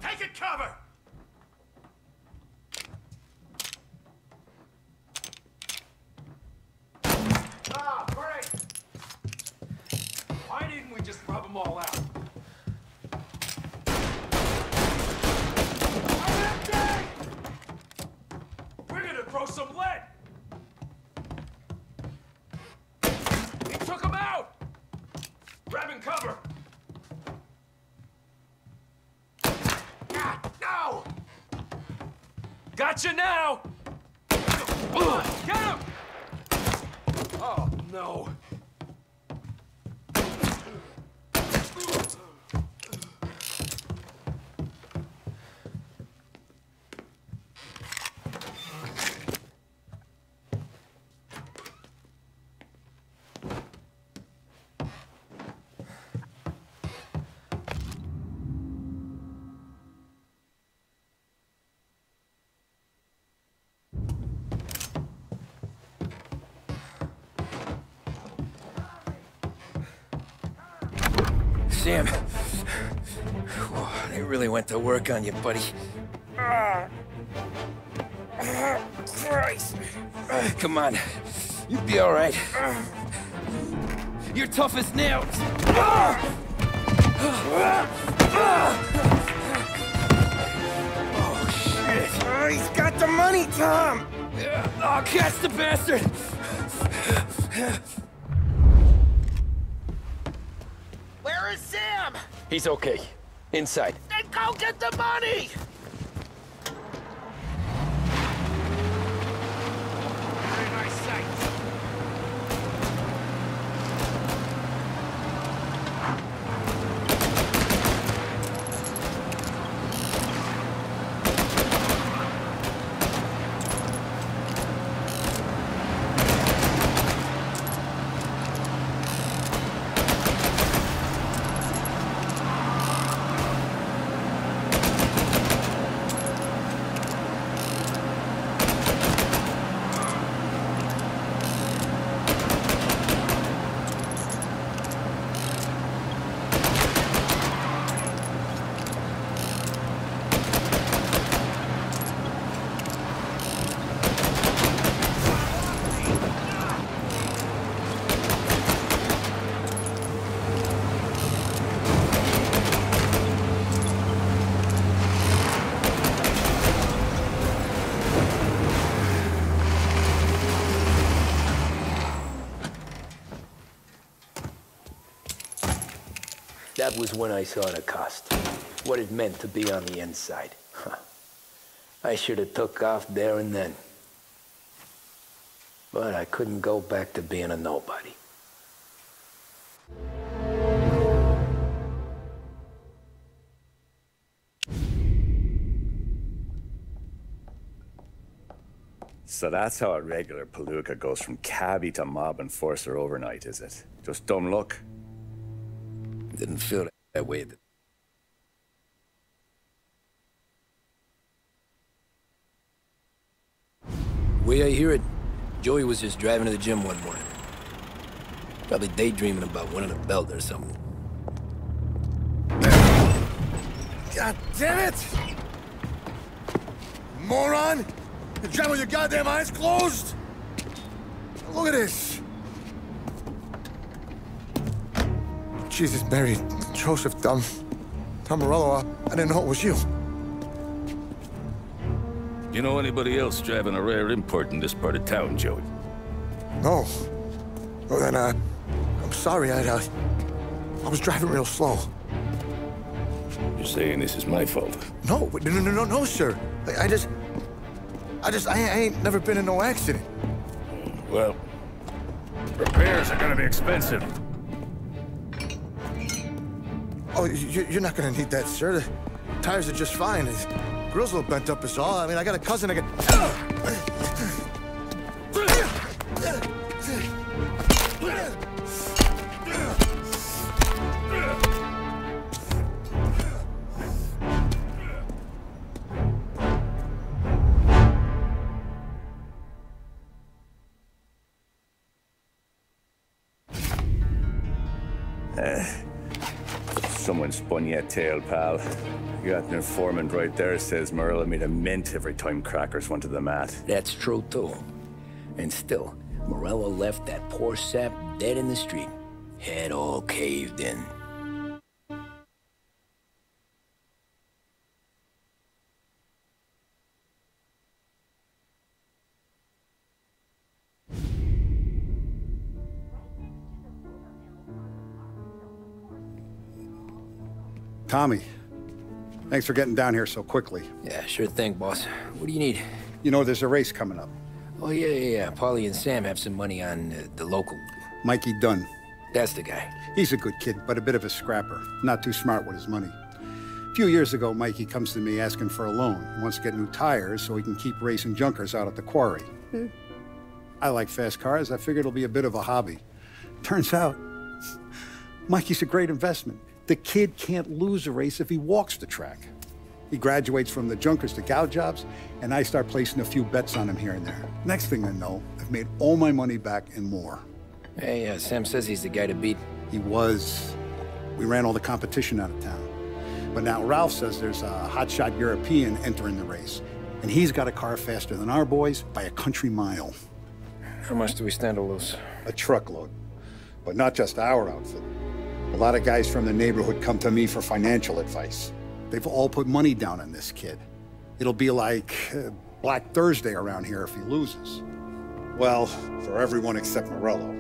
Take it cover! Ah, great! Why didn't we just rub them all out? I'm empty! We're gonna throw some lead! He took him out! Grabbing cover! No! Gotcha now! Get him! Oh, no. Sam. Whoa, they really went to work on you, buddy. Christ! Come on. You'll be all right. You're tough as nails. Tom! Oh, catch the bastard! Where is Sam? He's okay. Inside. Then go get the money! Very nice sight. That was when I saw the cost. What it meant to be on the inside. Huh. I should have took off there and then. But I couldn't go back to being a nobody. So that's how a regular palooka goes from cabbie to mob enforcer overnight, is it? Just dumb luck? Didn't feel that way. The way I hear it, Joey was just driving to the gym one morning. Probably daydreaming about winning a belt or something. God damn it! Moron! You're driving with your goddamn eyes closed? Look at this! Jesus, Mary, Joseph, Tom Morello, I didn't know it was you. You know anybody else driving a rare import in this part of town, Joey? No. Well, then, I'm sorry, I was driving real slow. You're saying this is my fault? No, no, sir. I ain't never been in no accident. Well, repairs are gonna be expensive. Oh, you're not gonna need that, sir. The tires are just fine. The grill's a little bent up is all. I mean, I got a cousin I can... Someone spun you a tail, pal. You got an informant right there says Morello made a mint every time crackers went to the mat. That's true, too. And still, Morello left that poor sap dead in the street. Head all caved in. Tommy, thanks for getting down here so quickly. Yeah, sure thing, boss. What do you need? You know, there's a race coming up. Oh, yeah. Paulie and Sam have some money on the local. Mikey Dunn. That's the guy. He's a good kid, but a bit of a scrapper. Not too smart with his money. A few years ago, Mikey comes to me asking for a loan. He wants to get new tires so he can keep racing junkers out at the quarry. I like fast cars. I figured it'll be a bit of a hobby. Turns out, Mikey's a great investment. The kid can't lose a race if he walks the track. He graduates from the junkers to gal jobs, and I start placing a few bets on him here and there. Next thing I know, I've made all my money back and more. Hey, Sam says he's the guy to beat. He was. We ran all the competition out of town. But now Ralph says there's a hotshot European entering the race, and he's got a car faster than our boys by a country mile. How much do we stand to lose? A truckload. But not just our outfit. A lot of guys from the neighborhood come to me for financial advice. They've all put money down on this kid. It'll be like Black Thursday around here if he loses. Well, for everyone except Morello.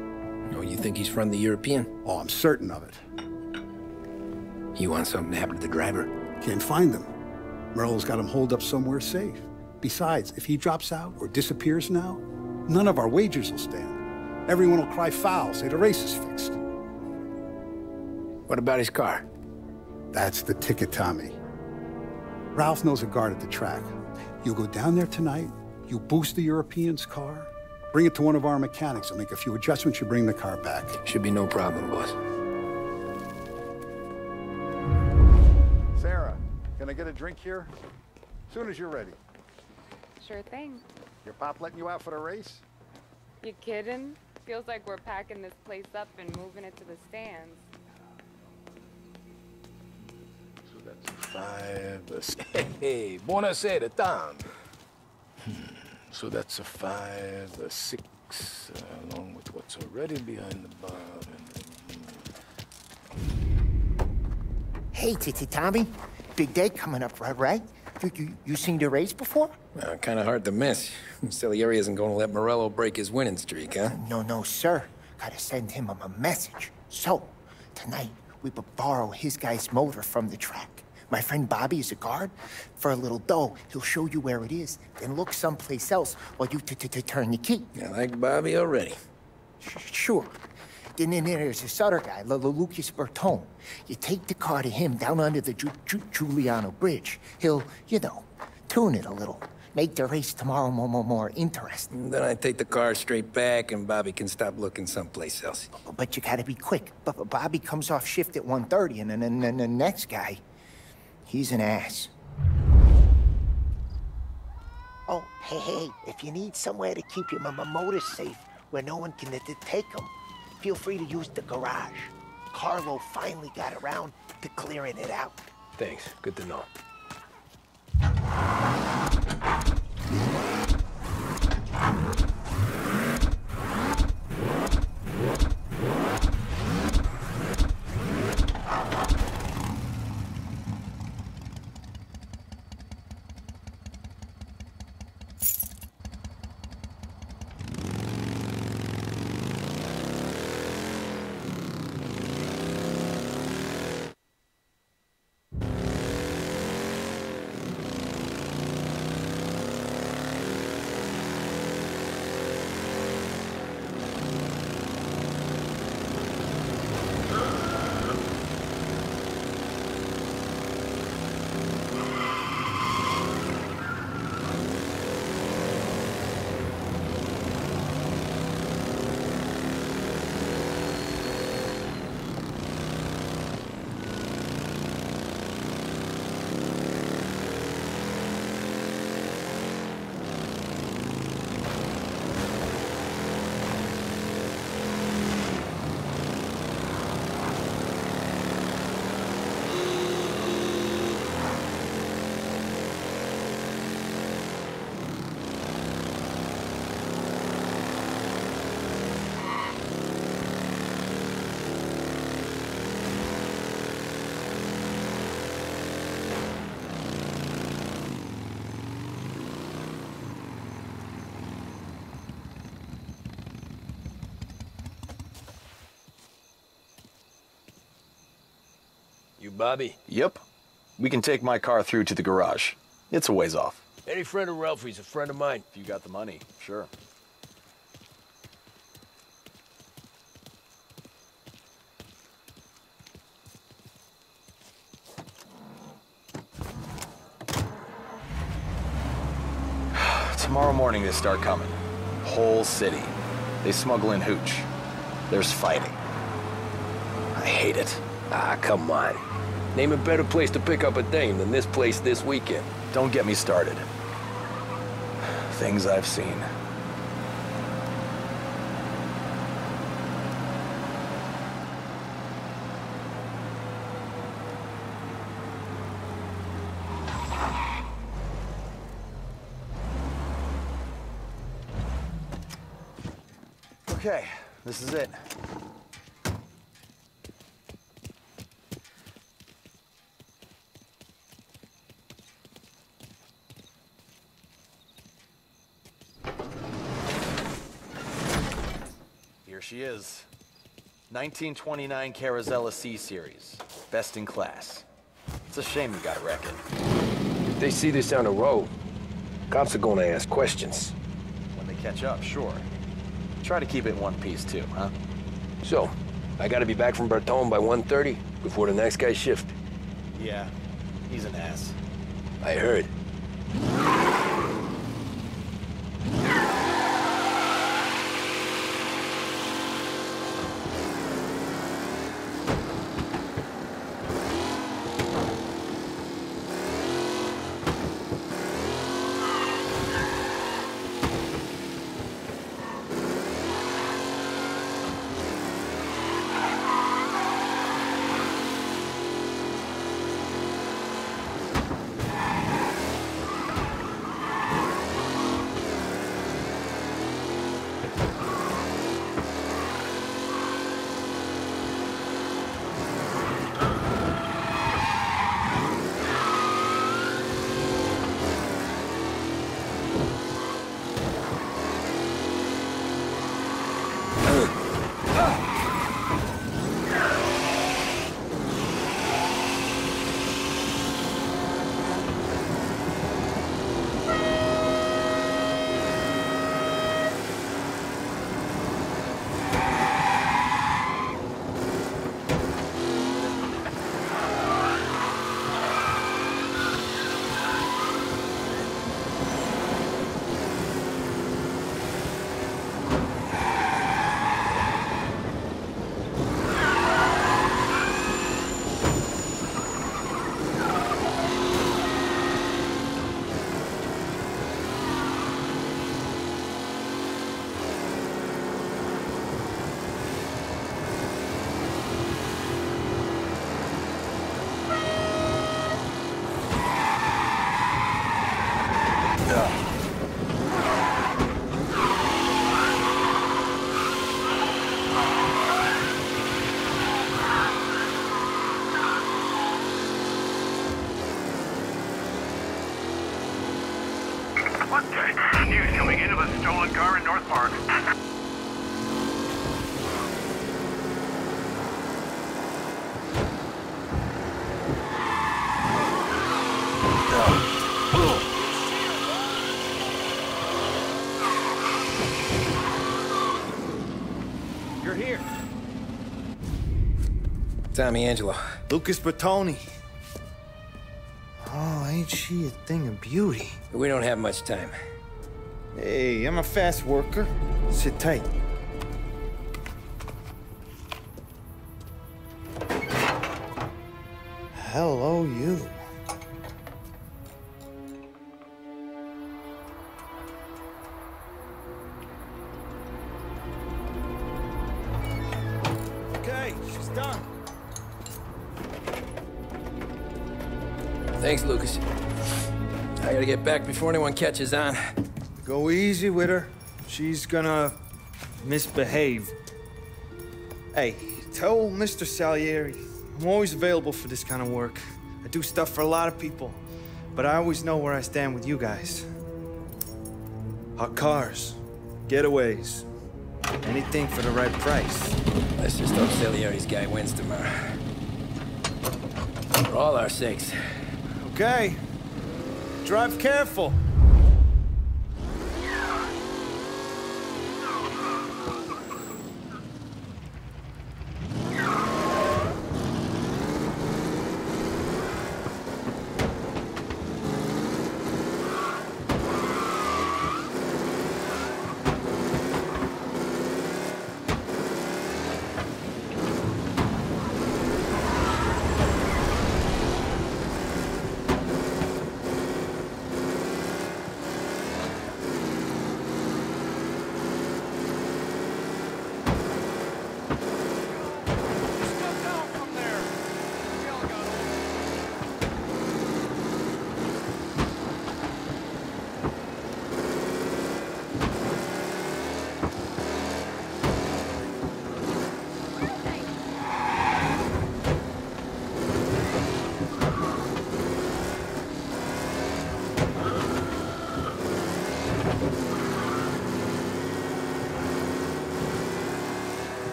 Oh, you think he's from the European? Oh, I'm certain of it. You want something to happen to the driver? Can't find him. Morello's got him holed up somewhere safe. Besides, if he drops out or disappears now, none of our wagers will stand. Everyone will cry foul, say the race is fixed. What about his car? That's the ticket, Tommy. Ralph knows a guard at the track. You go down there tonight, you boost the European's car, bring it to one of our mechanics, and make a few adjustments, you bring the car back. Should be no problem, boss. Sarah, can I get a drink here? As soon as you're ready. Sure thing. Your pop letting you out for the race? You kidding? Feels like we're packing this place up and moving it to the stands. So that's a 5, hey, buonasera, Tom. So that's a 5, a 6, along with what's already behind the bar. Hey, Tommy. Big day coming up, right? You seen the race before? Kind of hard to miss. Salieri isn't going to let Morello break his winning streak, huh? No, sir. Gotta send him a message. So, tonight, we will borrow his guy's motor from the track. My friend Bobby is a guard. For a little dough, he'll show you where it is, then look someplace else while you turn the key. I like Bobby already. Sure. Then there's this other guy, Lucas Bertone. You take the car to him down under the Giuliano Bridge. He'll, tune it a little. Make the race tomorrow more interesting. Then I take the car straight back and Bobby can stop looking someplace else. But you gotta be quick. Bobby comes off shift at 1:30 and then the next guy, he's an ass. Oh, hey, if you need somewhere to keep your motor safe where no one can take them, feel free to use the garage. Carlo finally got around to clearing it out. Thanks, good to know. You Bobby? Yep. We can take my car through to the garage. It's a ways off. Any friend of Ralphie's a friend of mine. If you got the money, sure. Tomorrow morning they start coming. Whole city. They smuggle in hooch. There's fighting. I hate it. Ah, come on. Name a better place to pick up a dame than this place this weekend. Don't get me started. Things I've seen. Okay, this is it. Here she is. 1929 Carazella C-Series. Best in class. It's a shame you gotta wreck it. If they see this on the road, cops are gonna ask questions. When they catch up, sure. Try to keep it in one piece too, huh? So, I gotta be back from Bertone by 1:30 before the next guy's shift. Yeah, he's an ass. I heard. News coming in of a stolen car in North Park. You're here. Tommy Angelo. Lucas Bertoni. Oh, ain't she a thing of beauty? We don't have much time. Hey, I'm a fast worker. Sit tight. Hello, you. Okay, she's done. Thanks, Lucas. I gotta get back before anyone catches on. Go easy with her. She's gonna misbehave. Hey, tell Mr. Salieri I'm always available for this kind of work. I do stuff for a lot of people, but I always know where I stand with you guys. Hot cars, getaways, anything for the right price. Let's just hope Salieri's guy wins tomorrow. For all our sakes. Okay. Drive careful.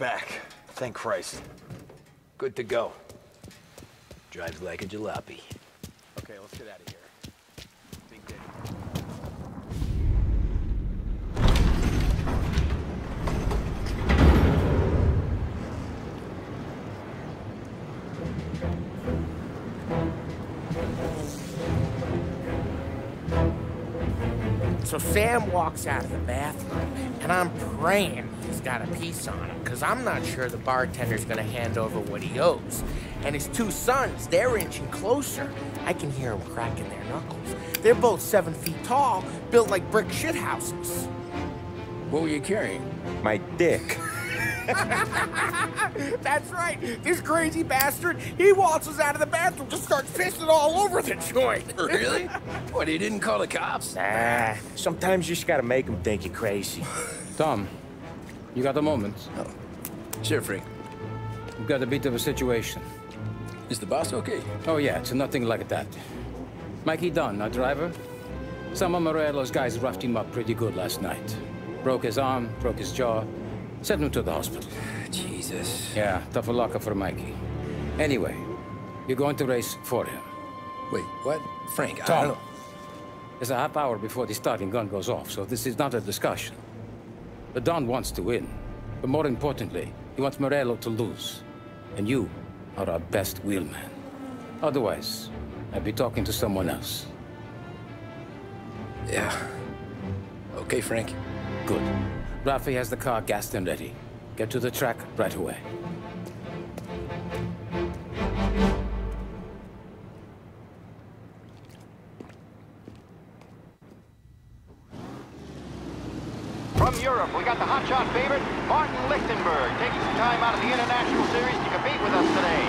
back. Thank Christ. Good to go. Drives like a jalopy. Okay, let's get out of here. Big day. So Sam walks out of the bathroom, and I'm praying he's got a piece on him, because I'm not sure the bartender's gonna hand over what he owes. And his two sons, they're inching closer. I can hear them cracking their knuckles. They're both 7 feet tall, built like brick shithouses. What were you carrying? My dick. That's right. This crazy bastard, he waltzes out of the bathroom, just starts pissing all over the joint. Really? What, he didn't call the cops? Nah, sometimes you just gotta make them think you're crazy. Tom, you got a moment? Oh. Sure, Frank. We've got a bit of a situation. Is the boss okay? Oh yeah, it's nothing like that. Mikey Dunn, our driver. Some of Morello's guys roughed him up pretty good last night. Broke his arm, broke his jaw. Sent him to the hospital. Jesus. Yeah, tough luck for Mikey. Anyway, you're going to race for him. Wait, what? Frank, I Tom, don't know. there's a half hour before the starting gun goes off, so this is not a discussion. The Don wants to win, but more importantly, he wants Morello to lose. And you are our best wheelman. Otherwise, I'd be talking to someone else. Yeah. Okay, Frank. Good. Rafi has the car gassed and ready. Get to the track right away. From Europe, we got the hotshot favorite, Martin Lichtenberg, taking some time out of the International Series to compete with us today.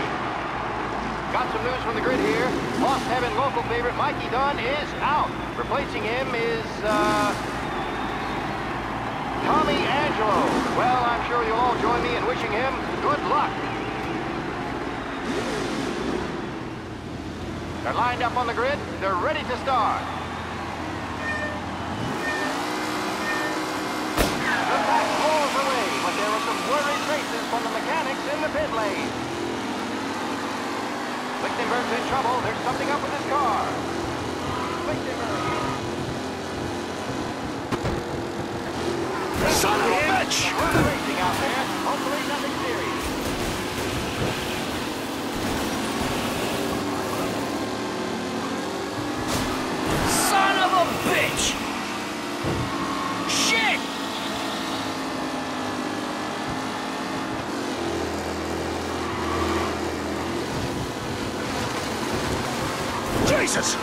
Got some news from the grid here. Lost Heaven local favorite Mikey Dunn is out. Replacing him is, Tommy Angelo. Well, I'm sure you'll all join me in wishing him good luck. They're lined up on the grid. They're ready to start. The pack rolls away, but there are some worried faces from the mechanics in the pit lane. Lichtenberg's in trouble. There's something up with his car. Lichtenberg. Son of a bitch! Racing out there. Hopefully nothing serious. Son of a bitch! Shit! Jesus!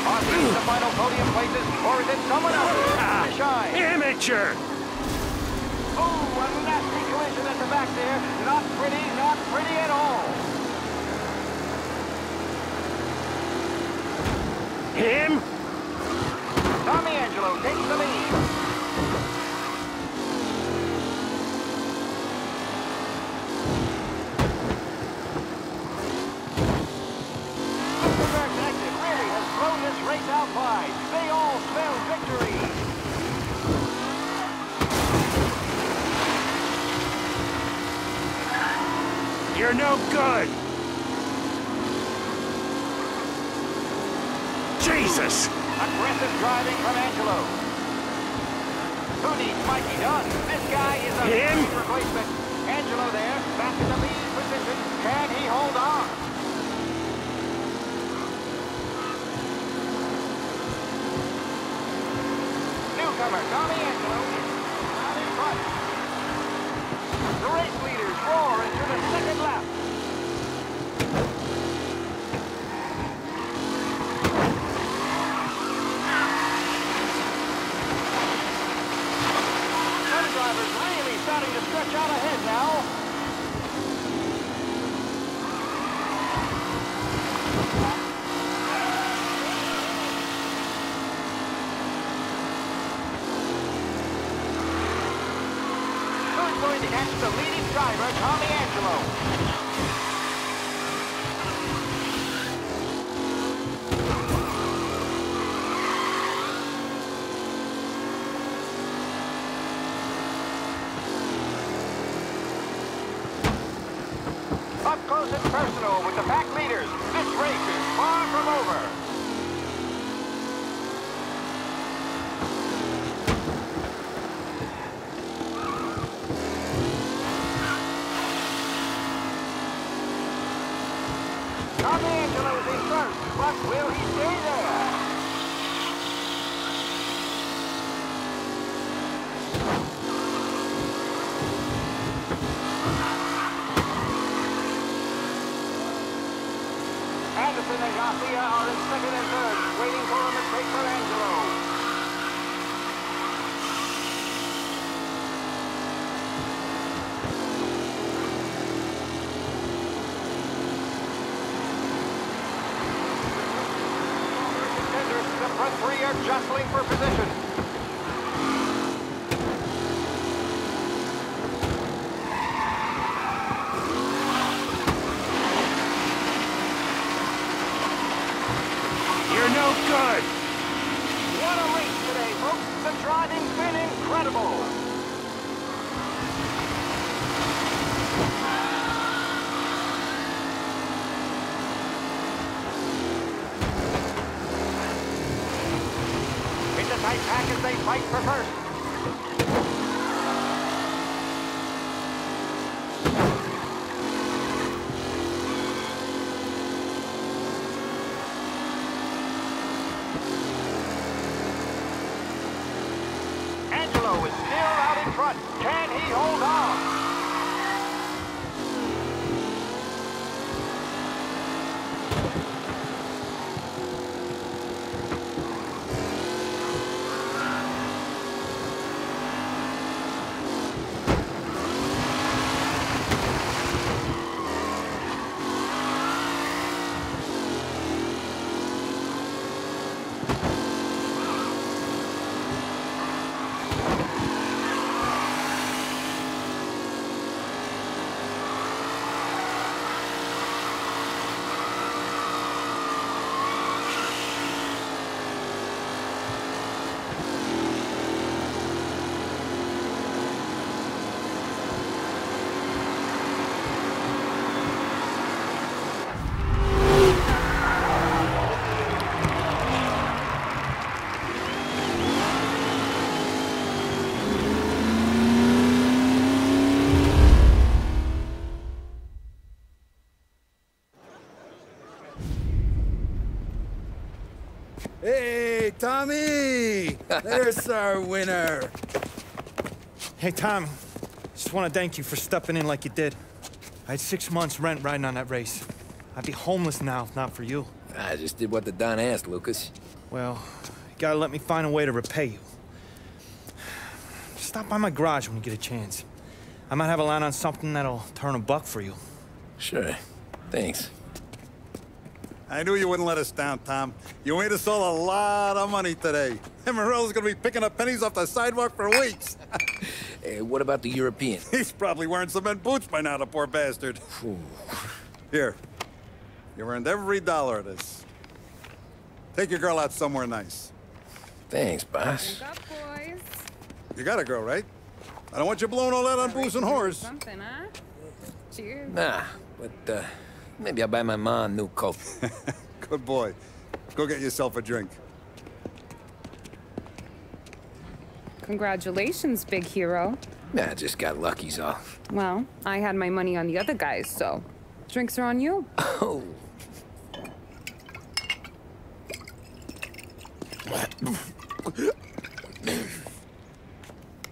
Are these the final podium places, or is it someone else? Shine. Amateur! Oh, a nasty collision at the back there. Not pretty at all. Him? Tommy Angelo takes the lead. Lichtenberg's exit really has thrown this race out wide. They all smell victory. You're no good! Jesus! Aggressive driving from Angelo. Who needs Mikey Dunn? This guy is a great replacement. Angelo there, back in the lead position. Can he hold on? Newcomer Tommy Angelo is out in front. The race leaders roar into the second lap. Some drivers really starting to stretch out ahead now. Going to catch the leading driver, Tommy Angelo. close and personal with the pack leaders. This race is far from over. Tommy Angelo is in front, but will he stay there? Anderson and Garcia are in second and third, waiting for a mistake for Angelo. Contenders, the front three are jostling for position. No good! What a race today, folks! The driving's been incredible! It's a tight pack as they fight for first. Is still out in front. Can he hold on? Hey, Tommy! There's our winner. Hey, Tommy. Just want to thank you for stepping in like you did. I had 6 months rent riding on that race. I'd be homeless now if not for you. I just did what the Don asked, Lucas. Well, you gotta let me find a way to repay you. Stop by my garage when you get a chance. I might have a line on something that'll turn $1 for you. Sure. Thanks. I knew you wouldn't let us down, Tom. You made us all a lot of money today. And Morello's gonna be picking up pennies off the sidewalk for weeks. Hey, what about the European? He's probably wearing cement boots by now, the poor bastard. Here. You earned every dollar of this. Take your girl out somewhere nice. Thanance, boss. Wake up, boys. You got a girl, right? I don't want you blowing all that on booze and whores. Something, huh? Cheers. Nah, but, maybe I'll buy my mom a new coat. Good boy. Go get yourself a drink. Congratulations, big hero. Nah, just got lucky's all. Well, I had my money on the other guys, so drinks are on you. Oh.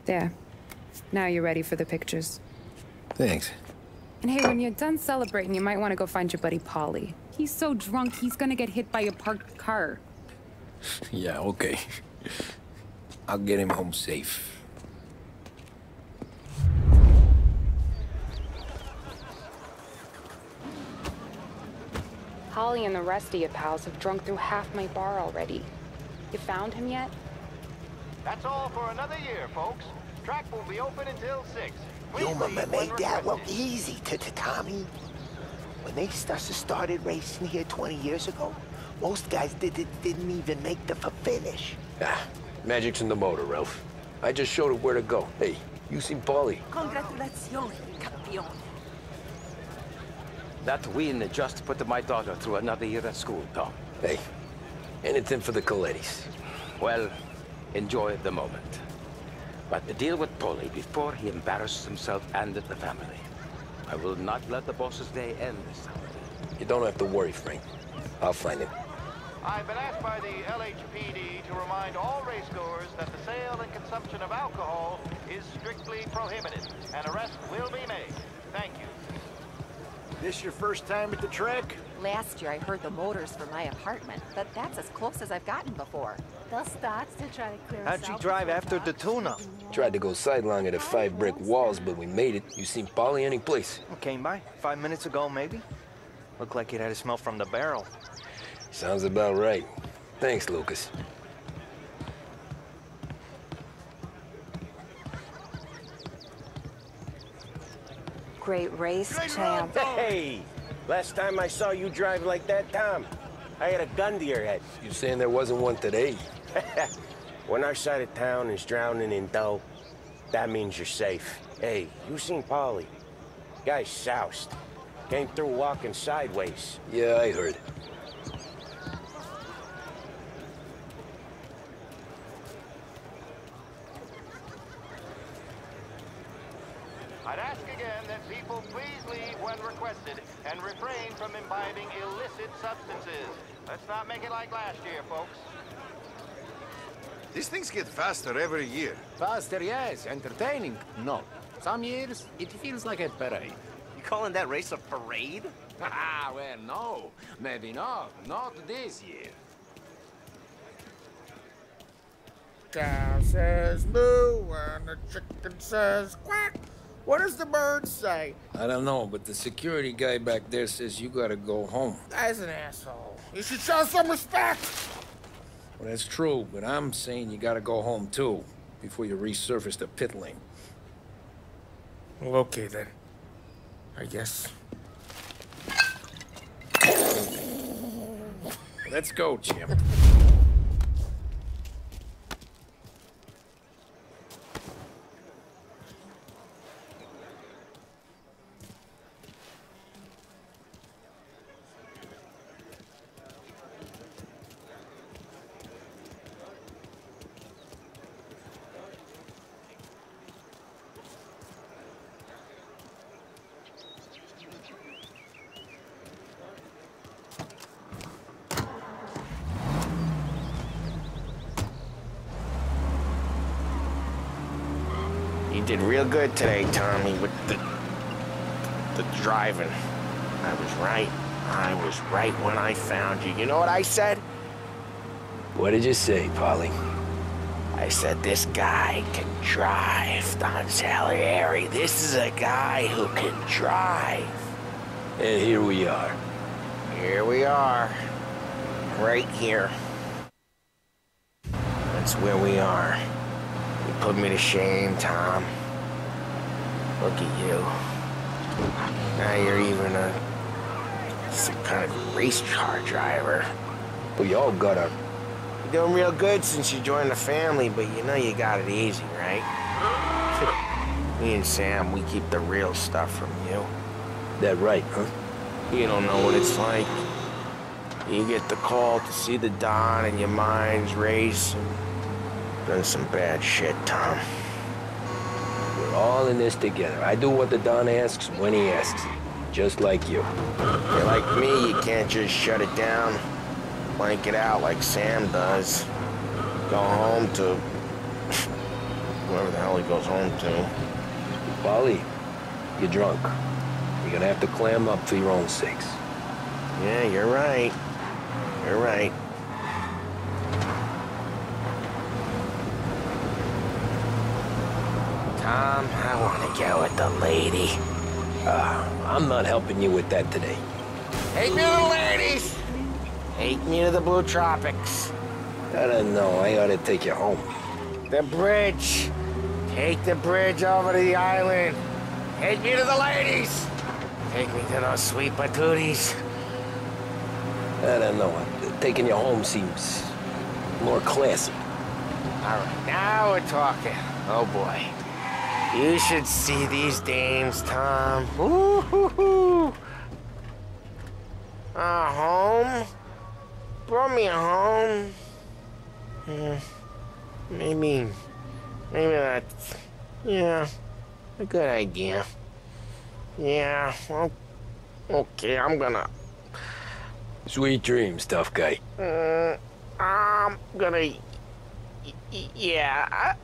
There. Now you're ready for the pictures. Thanks. And hey, when you're done celebrating, you might want to go find your buddy Paulie. He's so drunk, he's gonna get hit by a parked car. Yeah, okay. I'll get him home safe. Holly and the rest of your pals have drunk through half my bar already. You found him yet? That's all for another year, folks. Track will be open until 6. Your mama made that look easy to Tommy. When they started racing here 20 years ago, most guys didn't even make the finish. Ah, magic's in the motor, Ralph. I just showed it where to go. Hey, you seen Paulie? Congratulazioni, campione. That win just put my daughter through another year at school, Tom. Hey, anything for the Colettis. Well, enjoy the moment. But deal with Paulie before he embarrasses himself and the family. I will not let the boss's day end this time. You don't have to worry, Frank. I'll find him. I've been asked by the LHPD to remind all racegoers that the sale and consumption of alcohol is strictly prohibited. An arrest will be made. Thank you. This your first time at the track? Last year I heard the motors from my apartment, but that's as close as I've gotten before. They'll start to try to clear us How'd you out drive before after dark. the tune-up? Tried to go sidelong at the 5 brick walls, but we made it. You seen Polly any place? Came by 5 minutes ago, maybe. Looked like it had a smell from the barrel. Sounds about right. Thanks, Lucas. Great race, champ. Hey! Last time I saw you drive like that, Tom, I had a gun to your head. You saying there wasn't one today? When our side of town is drowning in dough, that means you're safe. Hey, you seen Paulie? Guy's soused. Came through walking sideways. Yeah, I heard. I'd ask again that people please leave when requested and refrain from imbibing illicit substances. Let's not make it like last year, folks. These things get faster every year. Faster, yes. Entertaining, no. Some years, it feels like a parade. You calling that race a parade? Ah, well, no. Maybe not. Not this year. Cow says moo and the chicken says quack. What does the bird say? I don't know, but the security guy back there says you gotta go home. Guy's an asshole. You should show some respect. Well, that's true, but I'm saying you gotta go home too, before you resurface the pit lane. Well, okay then. I guess. Let's go, champ. You did real good today, Tommy, with the driving. I was right. I was right when I found you. You know what I said? What did you say, Polly? I said, this guy can drive, Don Salieri. This is a guy who can drive. And here we are. Here we are. Right here. That's where we are. You put me to shame, Tom. Look at you. Now you're even some kind of race car driver. We all got our... You're doing real good since you joined the family, but you know you got it easy, right? Me and Sam, we keep the real stuff from you. That right, huh? You don't know what it's like. You get the call to see the Don and your mind's race and done some bad shit, Tom. We're all in this together. I do what the Don asks when he asks. Just like you. You're like me, you can't just shut it down. Blank it out like Sam does. Go home to... whoever the hell he goes home to. Polly, you're drunk. You're gonna have to clam up for your own sakes. Yeah, you're right. You're right. Tom, I want to go with the lady. I'm not helping you with that today. Take me to the ladies! Take me to the Blue Tropics. I don't know. I ought to take you home. The bridge. Take the bridge over to the island. Take me to the ladies. Take me to those sweet patooties. I don't know. Taking you home seems more classy. All right, now we're talking. Oh, boy. You should see these dames, Tom. Ooh-hoo-hoo. good idea. Yeah, well, okay, I'm gonna... Sweet dreams, tough guy. I'm gonna... Yeah,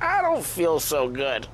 I don't feel so good.